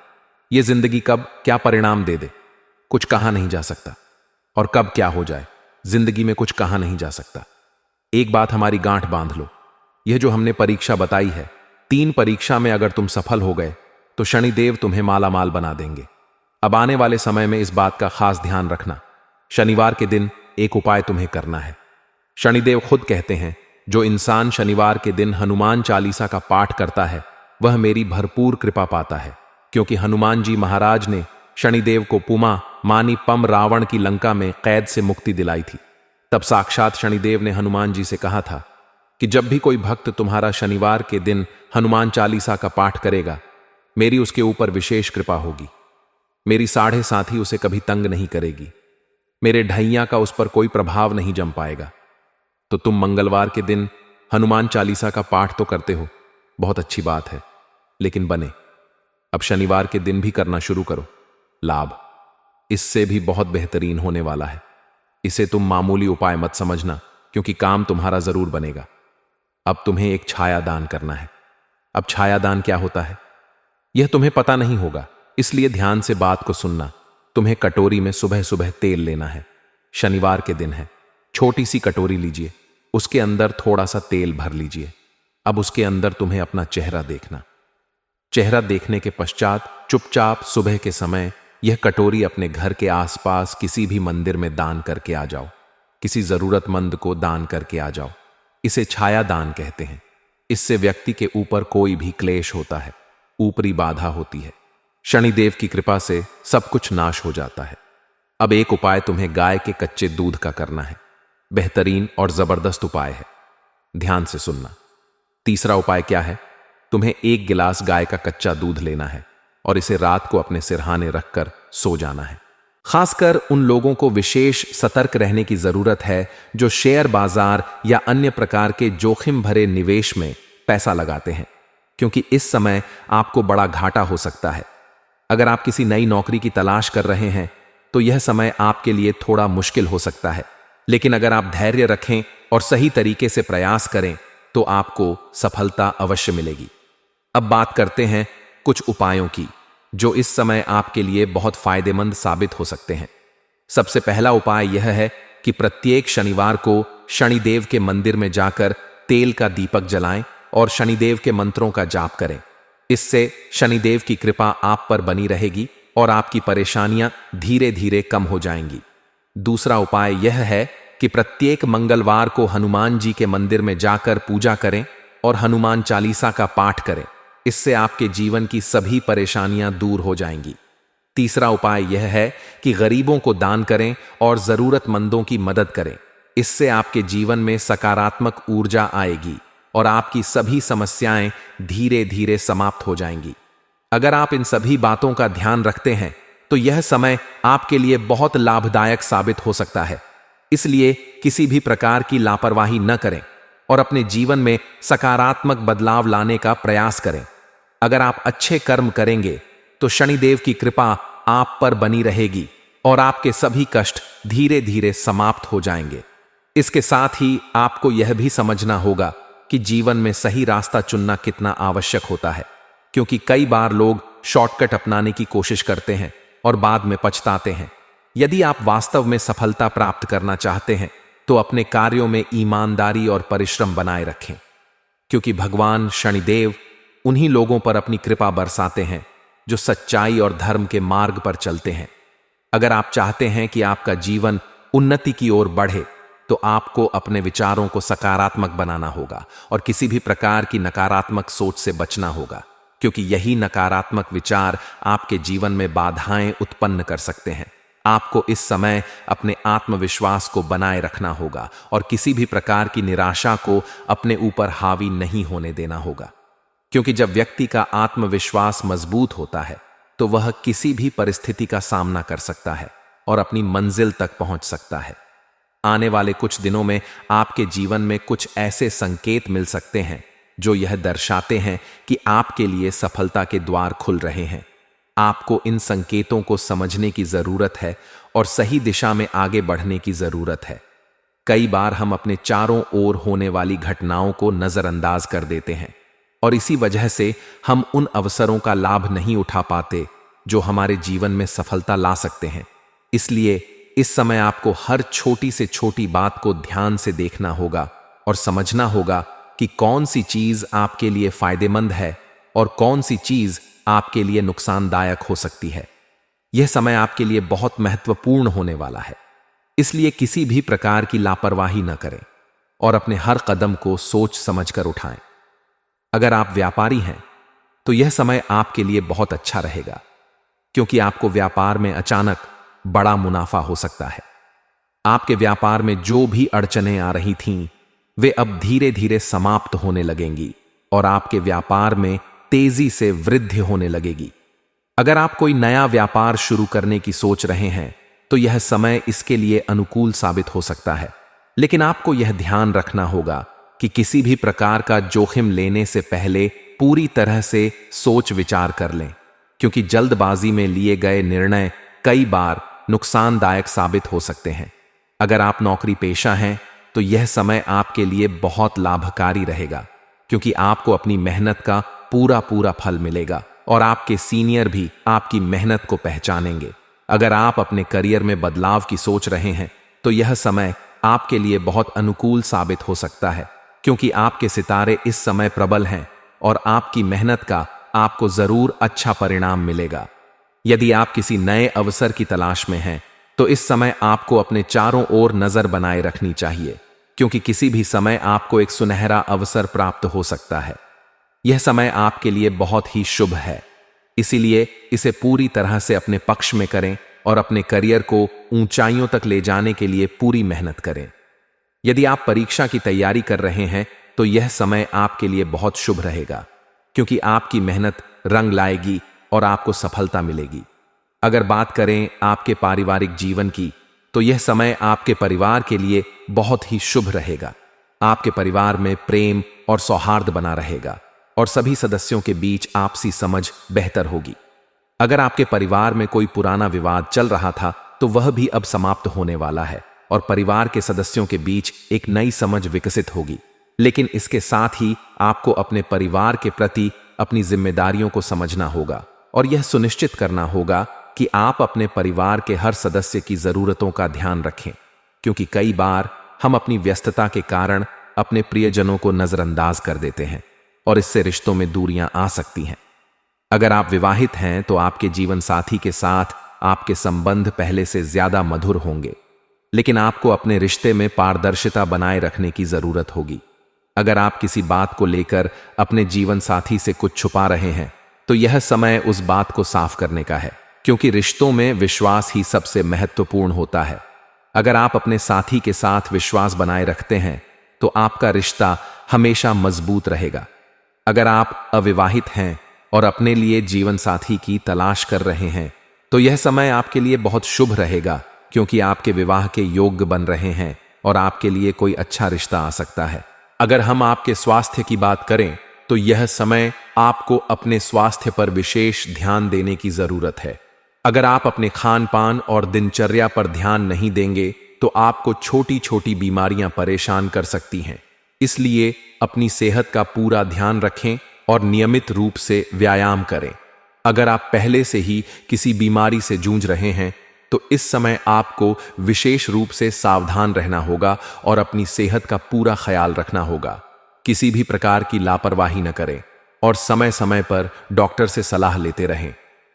यह जिंदगी कब क्या परिणाम दे दे कुछ कहा नहीं जा सकता, और कब क्या हो जाए जिंदगी में कुछ कहा नहीं जा सकता। एक बात हमारी गांठ बांध लो, यह जो हमने परीक्षा बताई है, 3 परीक्षा में अगर तुम सफल हो गए तो शनिदेव तुम्हें माला माल बना देंगे। अब आने वाले समय में इस बात का खास ध्यान रखना। शनिवार के दिन एक उपाय तुम्हें करना है। शनिदेव खुद कहते हैं, जो इंसान शनिवार के दिन हनुमान चालीसा का पाठ करता है वह मेरी भरपूर कृपा पाता है, क्योंकि हनुमान जी महाराज ने शनिदेव को पुमा मानी पम रावण की लंका में कैद से मुक्ति दिलाई थी। तब साक्षात शनिदेव ने हनुमान जी से कहा था कि जब भी कोई भक्त तुम्हारा शनिवार के दिन हनुमान चालीसा का पाठ करेगा, मेरी उसके ऊपर विशेष कृपा होगी, मेरी 7.5 उसे कभी तंग नहीं करेगी, मेरे ढैया का उस पर कोई प्रभाव नहीं जम पाएगा। तो तुम मंगलवार के दिन हनुमान चालीसा का पाठ तो करते हो, बहुत अच्छी बात है, लेकिन बने अब शनिवार के दिन भी करना शुरू करो। लाभ इससे भी बहुत बेहतरीन होने वाला है। इसे तुम मामूली उपाय मत समझना, क्योंकि काम तुम्हारा जरूर बनेगा। अब तुम्हें एक छाया दान करना है। अब छाया दान क्या होता है यह तुम्हें पता नहीं होगा, इसलिए ध्यान से बात को सुनना। तुम्हें कटोरी में सुबह सुबह तेल लेना है। शनिवार के दिन है, छोटी सी कटोरी लीजिए, उसके अंदर थोड़ा सा तेल भर लीजिए। अब उसके अंदर तुम्हें अपना चेहरा देखना। चेहरा देखने के पश्चात चुपचाप सुबह के समय यह कटोरी अपने घर के आसपास किसी भी मंदिर में दान करके आ जाओ। किसी जरूरतमंद को दान करके आ जाओ। इसे छाया दान कहते हैं। इससे व्यक्ति के ऊपर कोई भी क्लेश होता है, ऊपरी बाधा होती है, शनिदेव की कृपा से सब कुछ नाश हो जाता है। अब एक उपाय तुम्हें गाय के कच्चे दूध का करना है। बेहतरीन और जबरदस्त उपाय है, ध्यान से सुनना। तीसरा उपाय क्या है? तुम्हें 1 गिलास गाय का कच्चा दूध लेना है और इसे रात को अपने सिरहाने रखकर सो जाना है। खासकर उन लोगों को विशेष सतर्क रहने की जरूरत है जो शेयर बाजार या अन्य प्रकार के जोखिम भरे निवेश में पैसा लगाते हैं, क्योंकि इस समय आपको बड़ा घाटा हो सकता है। अगर आप किसी नई नौकरी की तलाश कर रहे हैं तो यह समय आपके लिए थोड़ा मुश्किल हो सकता है, लेकिन अगर आप धैर्य रखें और सही तरीके से प्रयास करें तो आपको सफलता अवश्य मिलेगी। अब बात करते हैं कुछ उपायों की जो इस समय आपके लिए बहुत फायदेमंद साबित हो सकते हैं। सबसे पहला उपाय यह है कि प्रत्येक शनिवार को शनिदेव के मंदिर में जाकर तेल का दीपक जलाएं और शनिदेव के मंत्रों का जाप करें। इससे शनिदेव की कृपा आप पर बनी रहेगी और आपकी परेशानियां धीरे धीरे कम हो जाएंगी। दूसरा उपाय यह है कि प्रत्येक मंगलवार को हनुमान जी के मंदिर में जाकर पूजा करें और हनुमान चालीसा का पाठ करें। इससे आपके जीवन की सभी परेशानियां दूर हो जाएंगी। तीसरा उपाय यह है कि गरीबों को दान करें और जरूरतमंदों की मदद करें। इससे आपके जीवन में सकारात्मक ऊर्जा आएगी और आपकी सभी समस्याएं धीरे धीरे समाप्त हो जाएंगी। अगर आप इन सभी बातों का ध्यान रखते हैं तो यह समय आपके लिए बहुत लाभदायक साबित हो सकता है। इसलिए किसी भी प्रकार की लापरवाही न करें और अपने जीवन में सकारात्मक बदलाव लाने का प्रयास करें। अगर आप अच्छे कर्म करेंगे तो शनिदेव की कृपा आप पर बनी रहेगी और आपके सभी कष्ट धीरे धीरे समाप्त हो जाएंगे। इसके साथ ही आपको यह भी समझना होगा कि जीवन में सही रास्ता चुनना कितना आवश्यक होता है, क्योंकि कई बार लोग शॉर्टकट अपनाने की कोशिश करते हैं और बाद में पछताते हैं। यदि आप वास्तव में सफलता प्राप्त करना चाहते हैं तो अपने कार्यों में ईमानदारी और परिश्रम बनाए रखें, क्योंकि भगवान शनिदेव उन्हीं लोगों पर अपनी कृपा बरसाते हैं जो सच्चाई और धर्म के मार्ग पर चलते हैं। अगर आप चाहते हैं कि आपका जीवन उन्नति की ओर बढ़े तो आपको अपने विचारों को सकारात्मक बनाना होगा और किसी भी प्रकार की नकारात्मक सोच से बचना होगा, क्योंकि यही नकारात्मक विचार आपके जीवन में बाधाएं उत्पन्न कर सकते हैं। आपको इस समय अपने आत्मविश्वास को बनाए रखना होगा और किसी भी प्रकार की निराशा को अपने ऊपर हावी नहीं होने देना होगा, क्योंकि जब व्यक्ति का आत्मविश्वास मजबूत होता है तो वह किसी भी परिस्थिति का सामना कर सकता है और अपनी मंजिल तक पहुंच सकता है। आने वाले कुछ दिनों में आपके जीवन में कुछ ऐसे संकेत मिल सकते हैं जो यह दर्शाते हैं कि आपके लिए सफलता के द्वार खुल रहे हैं। आपको इन संकेतों को समझने की जरूरत है और सही दिशा में आगे बढ़ने की जरूरत है। कई बार हम अपने चारों ओर होने वाली घटनाओं को नजरअंदाज कर देते हैं और इसी वजह से हम उन अवसरों का लाभ नहीं उठा पाते जो हमारे जीवन में सफलता ला सकते हैं। इसलिए इस समय आपको हर छोटी से छोटी बात को ध्यान से देखना होगा और समझना होगा कि कौन सी चीज आपके लिए फायदेमंद है और कौन सी चीज आपके लिए नुकसानदायक हो सकती है। यह समय आपके लिए बहुत महत्वपूर्ण होने वाला है, इसलिए किसी भी प्रकार की लापरवाही न करें और अपने हर कदम को सोच समझकर उठाएं। अगर आप व्यापारी हैं तो यह समय आपके लिए बहुत अच्छा रहेगा, क्योंकि आपको व्यापार में अचानक बड़ा मुनाफा हो सकता है। आपके व्यापार में जो भी अड़चनें आ रही थीं वे अब धीरे धीरे समाप्त होने लगेंगी और आपके व्यापार में तेजी से वृद्धि होने लगेगी। अगर आप कोई नया व्यापार शुरू करने की सोच रहे हैं तो यह समय इसके लिए अनुकूल साबित हो सकता है, लेकिन आपको यह ध्यान रखना होगा कि किसी भी प्रकार का जोखिम लेने से पहले पूरी तरह से सोच विचार कर लें, क्योंकि जल्दबाजी में लिए गए निर्णय कई बार नुकसानदायक साबित हो सकते हैं। अगर आप नौकरी पेशा हैं तो यह समय आपके लिए बहुत लाभकारी रहेगा, क्योंकि आपको अपनी मेहनत का पूरा फल मिलेगा और आपके सीनियर भी आपकी मेहनत को पहचानेंगे। अगर आप अपने करियर में बदलाव की सोच रहे हैं तो यह समय आपके लिए बहुत अनुकूल साबित हो सकता है, क्योंकि आपके सितारे इस समय प्रबल हैं और आपकी मेहनत का आपको जरूर अच्छा परिणाम मिलेगा। यदि आप किसी नए अवसर की तलाश में हैं तो इस समय आपको अपने चारों ओर नजर बनाए रखनी चाहिए, क्योंकि किसी भी समय आपको एक सुनहरा अवसर प्राप्त हो सकता है। यह समय आपके लिए बहुत ही शुभ है, इसीलिए इसे पूरी तरह से अपने पक्ष में करें और अपने करियर को ऊंचाइयों तक ले जाने के लिए पूरी मेहनत करें। यदि आप परीक्षा की तैयारी कर रहे हैं तो यह समय आपके लिए बहुत शुभ रहेगा, क्योंकि आपकी मेहनत रंग लाएगी और आपको सफलता मिलेगी। अगर बात करें आपके पारिवारिक जीवन की, तो यह समय आपके परिवार के लिए बहुत ही शुभ रहेगा। आपके परिवार में प्रेम और सौहार्द बना रहेगा और सभी सदस्यों के बीच आपसी समझ बेहतर होगी। अगर आपके परिवार में कोई पुराना विवाद चल रहा था तो वह भी अब समाप्त होने वाला है और परिवार के सदस्यों के बीच एक नई समझ विकसित होगी। लेकिन इसके साथ ही आपको अपने परिवार के प्रति अपनी जिम्मेदारियों को समझना होगा और यह सुनिश्चित करना होगा कि आप अपने परिवार के हर सदस्य की जरूरतों का ध्यान रखें, क्योंकि कई बार हम अपनी व्यस्तता के कारण अपने प्रियजनों को नजरअंदाज कर देते हैं और इससे रिश्तों में दूरियां आ सकती हैं। अगर आप विवाहित हैं तो आपके जीवन साथी के साथ आपके संबंध पहले से ज्यादा मधुर होंगे, लेकिन आपको अपने रिश्ते में पारदर्शिता बनाए रखने की जरूरत होगी। अगर आप किसी बात को लेकर अपने जीवन साथी से कुछ छुपा रहे हैं तो यह समय उस बात को साफ करने का है, क्योंकि रिश्तों में विश्वास ही सबसे महत्वपूर्ण होता है। अगर आप अपने साथी के साथ विश्वास बनाए रखते हैं तो आपका रिश्ता हमेशा मजबूत रहेगा। अगर आप अविवाहित हैं और अपने लिए जीवन साथी की तलाश कर रहे हैं तो यह समय आपके लिए बहुत शुभ रहेगा, क्योंकि आपके विवाह के योग्य बन रहे हैं और आपके लिए कोई अच्छा रिश्ता आ सकता है। अगर हम आपके स्वास्थ्य की बात करें तो यह समय आपको अपने स्वास्थ्य पर विशेष ध्यान देने की जरूरत है। अगर आप अपने खान पान और दिनचर्या पर ध्यान नहीं देंगे तो आपको छोटी छोटी बीमारियां परेशान कर सकती हैं। इसलिए अपनी सेहत का पूरा ध्यान रखें और नियमित रूप से व्यायाम करें। अगर आप पहले से ही किसी बीमारी से जूझ रहे हैं तो इस समय आपको विशेष रूप से सावधान रहना होगा और अपनी सेहत का पूरा ख्याल रखना होगा। किसी भी प्रकार की लापरवाही न करें और समय समय पर डॉक्टर से सलाह लेते रहें।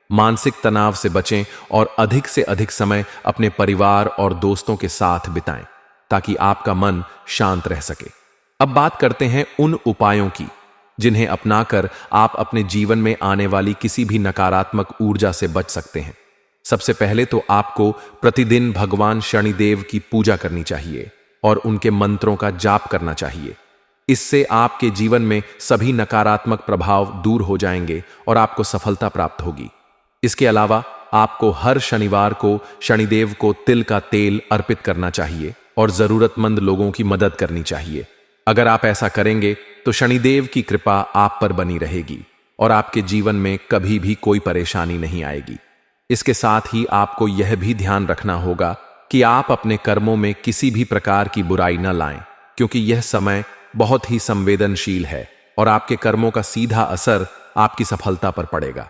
मानसिक तनाव से बचें और अधिक से अधिक समय अपने परिवार और दोस्तों के साथ बिताएं, ताकि आपका मन शांत रह सके। अब बात करते हैं उन उपायों की जिन्हें अपनाकर आप अपने जीवन में आने वाली किसी भी नकारात्मक ऊर्जा से बच सकते हैं। सबसे पहले तो आपको प्रतिदिन भगवान शनिदेव की पूजा करनी चाहिए और उनके मंत्रों का जाप करना चाहिए। इससे आपके जीवन में सभी नकारात्मक प्रभाव दूर हो जाएंगे और आपको सफलता प्राप्त होगी। इसके अलावा आपको हर शनिवार को शनिदेव को तिल का तेल अर्पित करना चाहिए और जरूरतमंद लोगों की मदद करनी चाहिए। अगर आप ऐसा करेंगे तो शनिदेव की कृपा आप पर बनी रहेगी और आपके जीवन में कभी भी कोई परेशानी नहीं आएगी। इसके साथ ही आपको यह भी ध्यान रखना होगा कि आप अपने कर्मों में किसी भी प्रकार की बुराई न लाएं, क्योंकि यह समय बहुत ही संवेदनशील है और आपके कर्मों का सीधा असर आपकी सफलता पर पड़ेगा।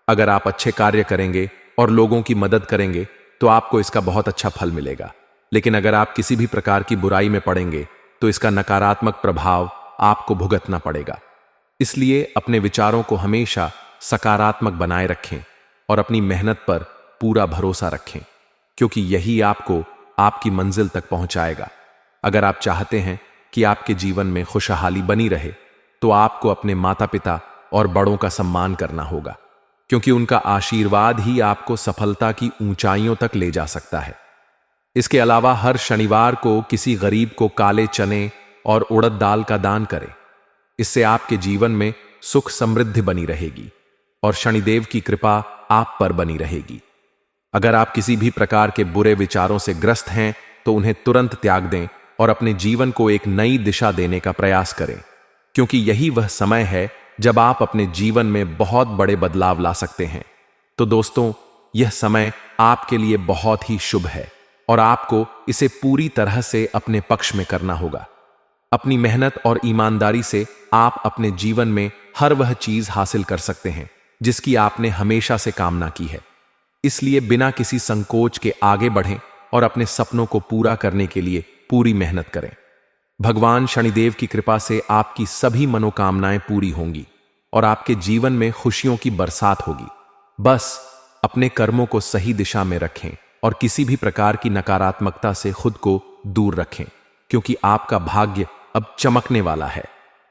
अगर आप अच्छे कार्य करेंगे और लोगों की मदद करेंगे तो आपको इसका बहुत अच्छा फल मिलेगा, लेकिन अगर आप किसी भी प्रकार की बुराई में पड़ेंगे तो इसका नकारात्मक प्रभाव आपको भुगतना पड़ेगा। इसलिए अपने विचारों को हमेशा सकारात्मक बनाए रखें और अपनी मेहनत पर पूरा भरोसा रखें, क्योंकि यही आपको आपकी मंजिल तक पहुंचाएगा। अगर आप चाहते हैं कि आपके जीवन में खुशहाली बनी रहे तो आपको अपने माता पिता और बड़ों का सम्मान करना होगा, क्योंकि उनका आशीर्वाद ही आपको सफलता की ऊंचाइयों तक ले जा सकता है। इसके अलावा हर शनिवार को किसी गरीब को काले चने और उड़द दाल का दान करें। इससे आपके जीवन में सुख समृद्धि बनी रहेगी और शनिदेव की कृपा आप पर बनी रहेगी। अगर आप किसी भी प्रकार के बुरे विचारों से ग्रस्त हैं तो उन्हें तुरंत त्याग दें और अपने जीवन को एक नई दिशा देने का प्रयास करें, क्योंकि यही वह समय है जब आप अपने जीवन में बहुत बड़े बदलाव ला सकते हैं। तो दोस्तों, यह समय आपके लिए बहुत ही शुभ है और आपको इसे पूरी तरह से अपने पक्ष में करना होगा। अपनी मेहनत और ईमानदारी से आप अपने जीवन में हर वह चीज हासिल कर सकते हैं जिसकी आपने हमेशा से कामना की है। इसलिए बिना किसी संकोच के आगे बढ़ें और अपने सपनों को पूरा करने के लिए पूरी मेहनत करें। भगवान शनिदेव की कृपा से आपकी सभी मनोकामनाएं पूरी होंगी और आपके जीवन में खुशियों की बरसात होगी। बस अपने कर्मों को सही दिशा में रखें और किसी भी प्रकार की नकारात्मकता से खुद को दूर रखें, क्योंकि आपका भाग्य अब चमकने वाला है।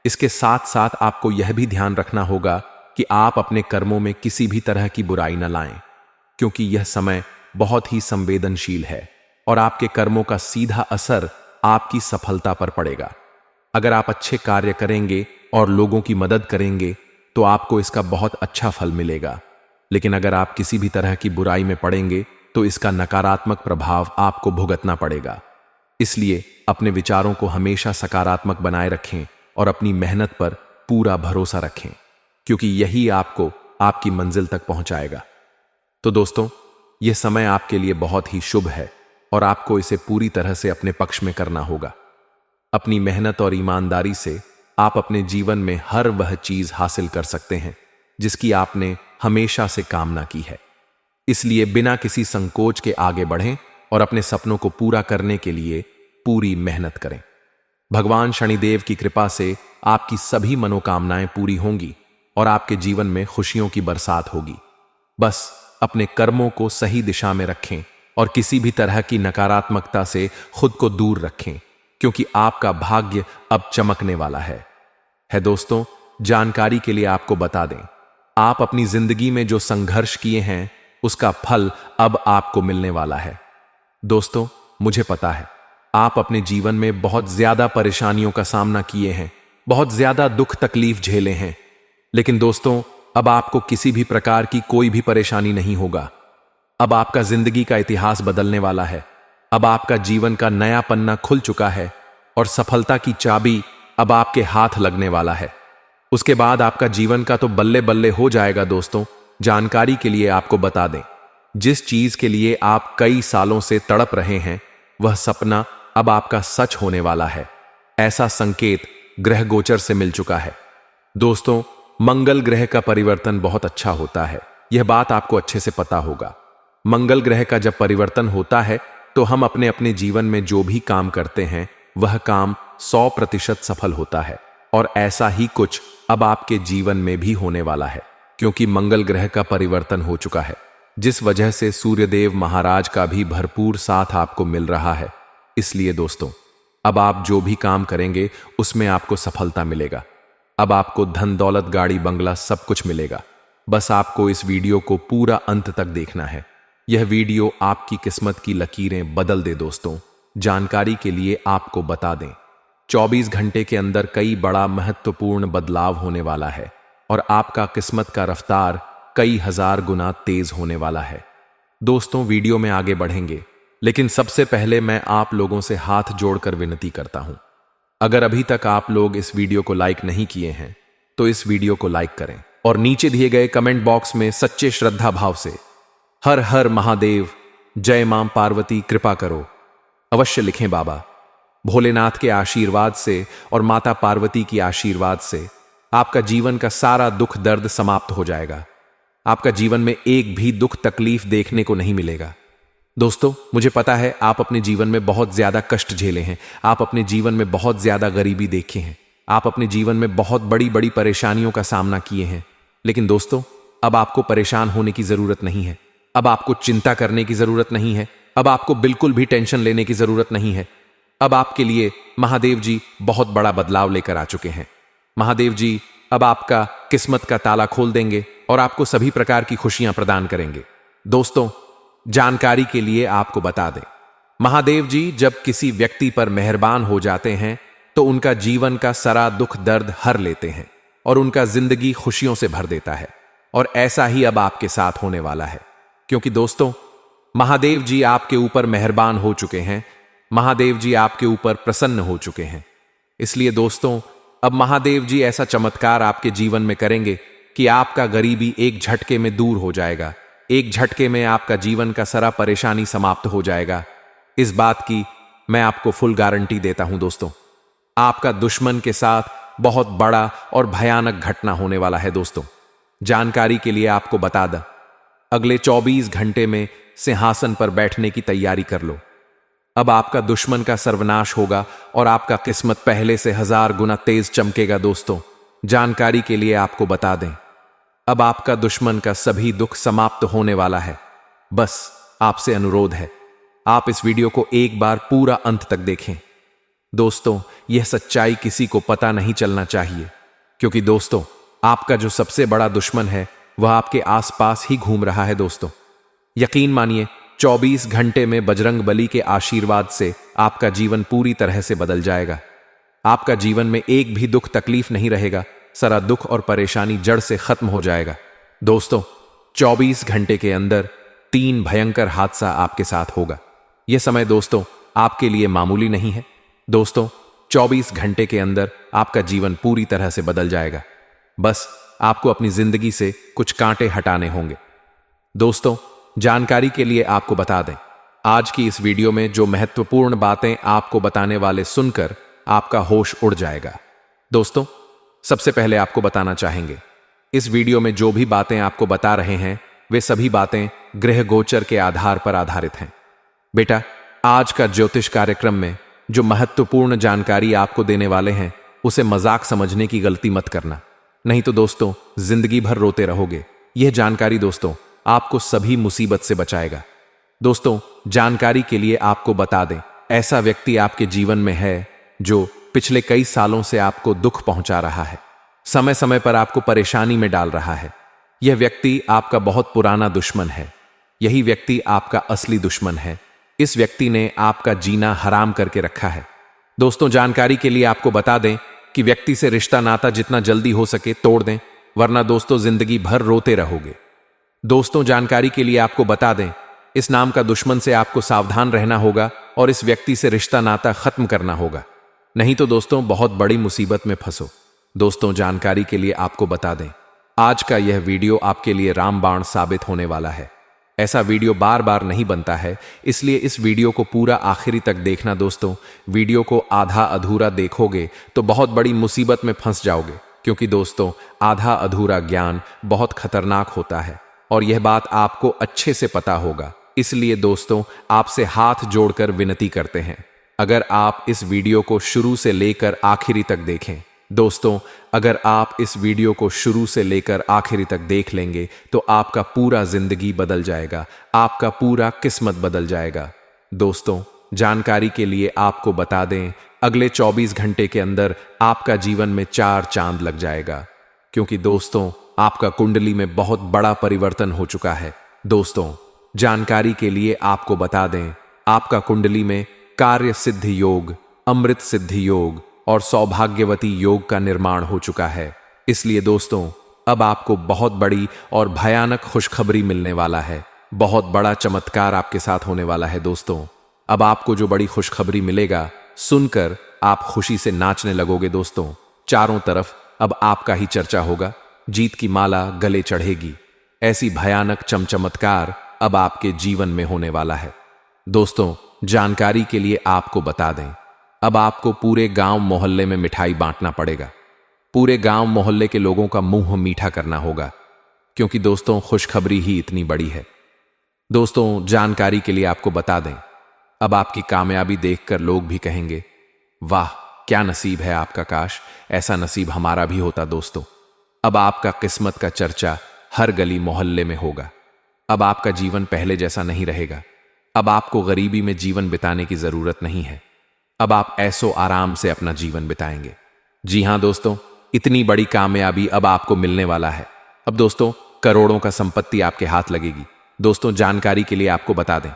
इसके साथ साथ आपको यह भी ध्यान रखना होगा कि आप अपने कर्मों में किसी भी तरह की बुराई न लाएं, क्योंकि यह समय बहुत ही संवेदनशील है और आपके कर्मों का सीधा असर आपकी सफलता पर पड़ेगा। अगर आप अच्छे कार्य करेंगे और लोगों की मदद करेंगे तो आपको इसका बहुत अच्छा फल मिलेगा, लेकिन अगर आप किसी भी तरह की बुराई में पड़ेंगे तो इसका नकारात्मक प्रभाव आपको भुगतना पड़ेगा। इसलिए अपने विचारों को हमेशा सकारात्मक बनाए रखें और अपनी मेहनत पर पूरा भरोसा रखें, क्योंकि यही आपको आपकी मंजिल तक पहुंचाएगा। तो दोस्तों, यह समय आपके लिए बहुत ही शुभ है और आपको इसे पूरी तरह से अपने पक्ष में करना होगा। अपनी मेहनत और ईमानदारी से आप अपने जीवन में हर वह चीज हासिल कर सकते हैं जिसकी आपने हमेशा से कामना की है। इसलिए बिना किसी संकोच के आगे बढ़ें और अपने सपनों को पूरा करने के लिए पूरी मेहनत करें। भगवान शनिदेव की कृपा से आपकी सभी मनोकामनाएं पूरी होंगी और आपके जीवन में खुशियों की बरसात होगी। बस अपने कर्मों को सही दिशा में रखें और किसी भी तरह की नकारात्मकता से खुद को दूर रखें, क्योंकि आपका भाग्य अब चमकने वाला है। दोस्तों, जानकारी के लिए आपको बता दें, आप अपनी जिंदगी में जो संघर्ष किए हैं उसका फल अब आपको मिलने वाला है। दोस्तों, मुझे पता है आप अपने जीवन में बहुत ज्यादा परेशानियों का सामना किए हैं, बहुत ज्यादा दुख तकलीफ झेले हैं, लेकिन दोस्तों, अब आपको किसी भी प्रकार की कोई भी परेशानी नहीं होगा। अब आपका जिंदगी का इतिहास बदलने वाला है। अब आपका जीवन का नया पन्ना खुल चुका है और सफलता की चाबी अब आपके हाथ लगने वाला है। उसके बाद आपका जीवन का तो बल्ले बल्ले हो जाएगा। दोस्तों, जानकारी के लिए आपको बता दें, जिस चीज के लिए आप कई सालों से तड़प रहे हैं वह सपना अब आपका सच होने वाला है। ऐसा संकेत ग्रह गोचर से मिल चुका है। दोस्तों, मंगल ग्रह का परिवर्तन बहुत अच्छा होता है, यह बात आपको अच्छे से पता होगा। मंगल ग्रह का जब परिवर्तन होता है तो हम अपने अपने जीवन में जो भी काम करते हैं वह काम 100% सफल होता है, और ऐसा ही कुछ अब आपके जीवन में भी होने वाला है, क्योंकि मंगल ग्रह का परिवर्तन हो चुका है, जिस वजह से सूर्यदेव महाराज का भी भरपूर साथ आपको मिल रहा है। इसलिए दोस्तों, अब आप जो भी काम करेंगे उसमें आपको सफलता मिलेगा। अब आपको धन दौलत गाड़ी बंगला सब कुछ मिलेगा। बस आपको इस वीडियो को पूरा अंत तक देखना है। यह वीडियो आपकी किस्मत की लकीरें बदल दे। दोस्तों, जानकारी के लिए आपको बता दें, 24 घंटे के अंदर कई बड़ा महत्वपूर्ण बदलाव होने वाला है और आपका किस्मत का रफ्तार कई हजार गुना तेज होने वाला है। दोस्तों, वीडियो में आगे बढ़ेंगे, लेकिन सबसे पहले मैं आप लोगों से हाथ जोड़कर विनती करता हूं, अगर अभी तक आप लोग इस वीडियो को लाइक नहीं किए हैं तो इस वीडियो को लाइक करें और नीचे दिए गए कमेंट बॉक्स में सच्चे श्रद्धा भाव से हर हर महादेव, जय मां पार्वती कृपा करो अवश्य लिखें। बाबा भोलेनाथ के आशीर्वाद से और माता पार्वती की आशीर्वाद से आपका जीवन का सारा दुख दर्द समाप्त हो जाएगा। आपका जीवन में एक भी दुख तकलीफ देखने को नहीं मिलेगा। दोस्तों, मुझे पता है आप अपने जीवन में बहुत ज्यादा कष्ट झेले हैं, आप अपने जीवन में बहुत ज्यादा गरीबी देखे हैं, आप अपने जीवन में बहुत बड़ी बड़ी परेशानियों का सामना किए हैं, लेकिन दोस्तों, अब आपको परेशान होने की जरूरत नहीं है। अब आपको चिंता करने की जरूरत नहीं है। अब आपको बिल्कुल भी टेंशन लेने की जरूरत नहीं है। अब आपके लिए महादेव जी बहुत बड़ा बदलाव लेकर आ चुके हैं। महादेव जी अब आपका किस्मत का ताला खोल देंगे और आपको सभी प्रकार की खुशियां प्रदान करेंगे। दोस्तों, जानकारी के लिए आपको बता दें, महादेव जी जब किसी व्यक्ति पर मेहरबान हो जाते हैं तो उनका जीवन का सारा दुख दर्द हर लेते हैं और उनका जिंदगी खुशियों से भर देता है। और ऐसा ही अब आपके साथ होने वाला है, क्योंकि दोस्तों, महादेव जी आपके ऊपर मेहरबान हो चुके हैं महादेव जी आपके ऊपर प्रसन्न हो चुके हैं। इसलिए दोस्तों, अब महादेव जी ऐसा चमत्कार आपके जीवन में करेंगे कि आपका गरीबी एक झटके में दूर हो जाएगा। एक झटके में आपका जीवन का सारा परेशानी समाप्त हो जाएगा। इस बात की मैं आपको फुल गारंटी देता हूं दोस्तों। आपका दुश्मन के साथ बहुत बड़ा और भयानक घटना होने वाला है दोस्तों। जानकारी के लिए आपको बता दें, अगले 24 घंटे में सिंहासन पर बैठने की तैयारी कर लो। अब आपका दुश्मन का सर्वनाश होगा और आपका किस्मत पहले से 1000 गुना तेज चमकेगा दोस्तों। जानकारी के लिए आपको बता दें, अब आपका दुश्मन का सभी दुख समाप्त होने वाला है। बस आपसे अनुरोध है, आप इस वीडियो को एक बार पूरा अंत तक देखें। दोस्तों, यह सच्चाई किसी को पता नहीं चलना चाहिए, क्योंकि दोस्तों, आपका जो सबसे बड़ा दुश्मन है वह आपके आसपास ही घूम रहा है दोस्तों। यकीन मानिए, 24 घंटे में बजरंग बली के आशीर्वाद से आपका जीवन पूरी तरह से बदल जाएगा। आपका जीवन में एक भी दुख तकलीफ नहीं रहेगा। सारा दुख और परेशानी जड़ से खत्म हो जाएगा। दोस्तों, 24 घंटे के अंदर 3 भयंकर हादसा आपके साथ होगा। यह समय दोस्तों आपके लिए मामूली नहीं है। दोस्तों, 24 घंटे के अंदर आपका जीवन पूरी तरह से बदल जाएगा। बस आपको अपनी जिंदगी से कुछ कांटे हटाने होंगे। दोस्तों, जानकारी के लिए आपको बता दें, आज की इस वीडियो में जो महत्वपूर्ण बातें आपको बताने वाले सुनकर आपका होश उड़ जाएगा। दोस्तों, सबसे पहले आपको बताना चाहेंगे, इस वीडियो में जो भी बातें आपको बता रहे हैं वे सभी बातें ग्रह गोचर के आधार पर आधारित हैं। बेटा, आज का ज्योतिष कार्यक्रम में जो महत्वपूर्ण जानकारी आपको देने वाले हैं उसे मजाक समझने की गलती मत करना, नहीं तो दोस्तों जिंदगी भर रोते रहोगे। यह जानकारी दोस्तों आपको सभी मुसीबत से बचाएगा। दोस्तों, जानकारी के लिए आपको बता दें, ऐसा व्यक्ति आपके जीवन में है जो पिछले कई सालों से आपको दुख पहुंचा रहा है, समय समय पर आपको परेशानी में डाल रहा है। यह व्यक्ति आपका बहुत पुराना दुश्मन है। यही व्यक्ति आपका असली दुश्मन है। इस व्यक्ति ने आपका जीना हराम करके रखा है। दोस्तों, जानकारी के लिए आपको बता दें कि व्यक्ति से रिश्ता नाता जितना जल्दी हो सके तोड़ दें, वरना दोस्तों जिंदगी भर रोते रहोगे। दोस्तों, जानकारी के लिए आपको बता दें, इस नाम का दुश्मन से आपको सावधान रहना होगा और इस व्यक्ति से रिश्ता नाता खत्म करना होगा, नहीं तो दोस्तों बहुत बड़ी मुसीबत में फंसो। दोस्तों, जानकारी के लिए आपको बता दें, आज का यह वीडियो आपके लिए रामबाण साबित होने वाला है। ऐसा वीडियो बार बार नहीं बनता है, इसलिए इस वीडियो को पूरा आखिरी तक देखना दोस्तों। वीडियो को आधा अधूरा देखोगे तो बहुत बड़ी मुसीबत में फंस जाओगे, क्योंकि दोस्तों आधा अधूरा ज्ञान बहुत खतरनाक होता है और यह बात आपको अच्छे से पता होगा। इसलिए दोस्तों आपसे हाथ जोड़कर विनती करते हैं, अगर आप इस वीडियो को शुरू से लेकर आखिरी तक देखें। दोस्तों, अगर आप इस वीडियो को शुरू से लेकर आखिरी तक देख लेंगे तो आपका पूरा जिंदगी बदल जाएगा, आपका पूरा किस्मत बदल जाएगा। दोस्तों, जानकारी के लिए आपको बता दें, अगले 24 घंटे के अंदर आपका जीवन में 4 चांद लग जाएगा, क्योंकि दोस्तों आपका कुंडली में बहुत बड़ा परिवर्तन हो चुका है। दोस्तों, जानकारी के लिए आपको बता दें, आपका कुंडली में कार्य सिद्धि योग, अमृत सिद्धि योग और सौभाग्यवती योग का निर्माण हो चुका है। इसलिए दोस्तों अब आपको बहुत बड़ी और भयानक खुशखबरी मिलने वाला है। बहुत बड़ा चमत्कार आपके साथ होने वाला है। दोस्तों, अब आपको जो बड़ी खुशखबरी मिलेगा सुनकर आप खुशी से नाचने लगोगे। दोस्तों, चारों तरफ अब आपका ही चर्चा होगा, जीत की माला गले चढ़ेगी। ऐसी भयानक चमत्कार अब आपके जीवन में होने वाला है। दोस्तों, जानकारी के लिए आपको बता दें, अब आपको पूरे गांव मोहल्ले में मिठाई बांटना पड़ेगा। पूरे गांव मोहल्ले के लोगों का मुंह मीठा करना होगा, क्योंकि दोस्तों खुशखबरी ही इतनी बड़ी है। दोस्तों, जानकारी के लिए आपको बता दें, अब आपकी कामयाबी देखकर लोग भी कहेंगे, वाह क्या नसीब है आपका, काश ऐसा नसीब हमारा भी होता। दोस्तों, अब आपका किस्मत का चर्चा हर गली मोहल्ले में होगा। अब आपका जीवन पहले जैसा नहीं रहेगा। अब आपको गरीबी में जीवन बिताने की जरूरत नहीं है। अब आप ऐसो आराम से अपना जीवन बिताएंगे। जी हां दोस्तों, इतनी बड़ी कामयाबी अब आपको मिलने वाला है। अब दोस्तों करोड़ों का संपत्ति आपके हाथ लगेगी। दोस्तों, जानकारी के लिए आपको बता दें,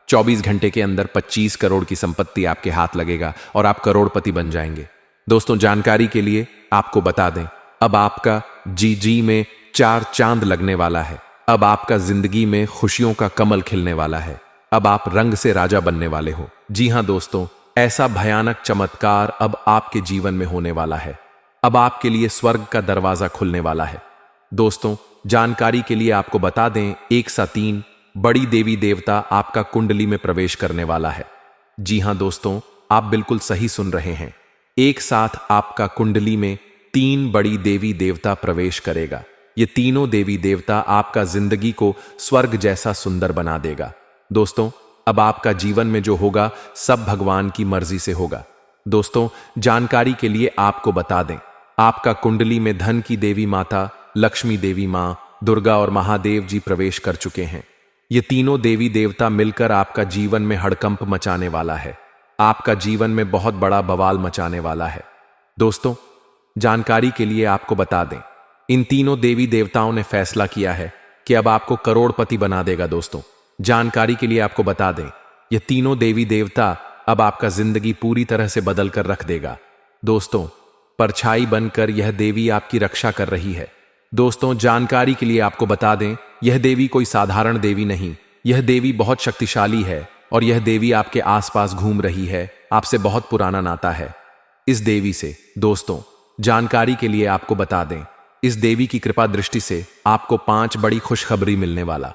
24 घंटे के अंदर 25 करोड़ की संपत्ति आपके हाथ लगेगा और आप करोड़पति बन जाएंगे। दोस्तों, जानकारी के लिए आपको बता दें, अब आपका जी में 4 चांद लगने वाला है। अब आपका जिंदगी में खुशियों का कमल खिलने वाला है। अब आप रंग से राजा बनने वाले हो। जी हां दोस्तों, ऐसा भयानक चमत्कार अब आपके जीवन में होने वाला है। अब आपके लिए स्वर्ग का दरवाजा खुलने वाला है। दोस्तों, जानकारी के लिए आपको बता दें, 1 सा 3 बड़ी देवी देवता आपका कुंडली में प्रवेश करने वाला है। जी हां दोस्तों, आप बिल्कुल सही सुन रहे हैं। एक साथ आपका कुंडली में 3 बड़ी देवी देवता प्रवेश करेगा। ये तीनों देवी देवता आपका जिंदगी को स्वर्ग जैसा सुंदर बना देगा। दोस्तों, अब आपका जीवन में जो होगा सब भगवान की मर्जी से होगा। दोस्तों, जानकारी के लिए आपको बता दें, आपका कुंडली में धन की देवी माता, लक्ष्मी देवी मां, दुर्गा और महादेव जी प्रवेश कर चुके हैं। ये तीनों देवी देवता मिलकर आपका जीवन में हड़कंप मचाने वाला है। आपका जीवन में बहुत बड़ा बवाल मचाने वाला है। दोस्तों, जानकारी के लिए आपको बता दें, इन तीनों देवी देवताओं ने फैसला किया है कि अब आपको करोड़पति बना देगा। दोस्तों, जानकारी के लिए आपको बता दें, ये तीनों देवी देवता अब आपका जिंदगी पूरी तरह से बदल कर रख देगा। दोस्तों, परछाई बनकर यह देवी आपकी रक्षा कर रही है। दोस्तों, जानकारी के लिए आपको बता दें, यह देवी कोई साधारण देवी नहीं, यह देवी बहुत शक्तिशाली है और यह देवी आपके आसपास घूम रही है। आपसे बहुत पुराना नाता है इस देवी से। दोस्तों, जानकारी के लिए आपको बता दें, इस देवी की कृपा दृष्टि से आपको 5 बड़ी खुशखबरी मिलने वाला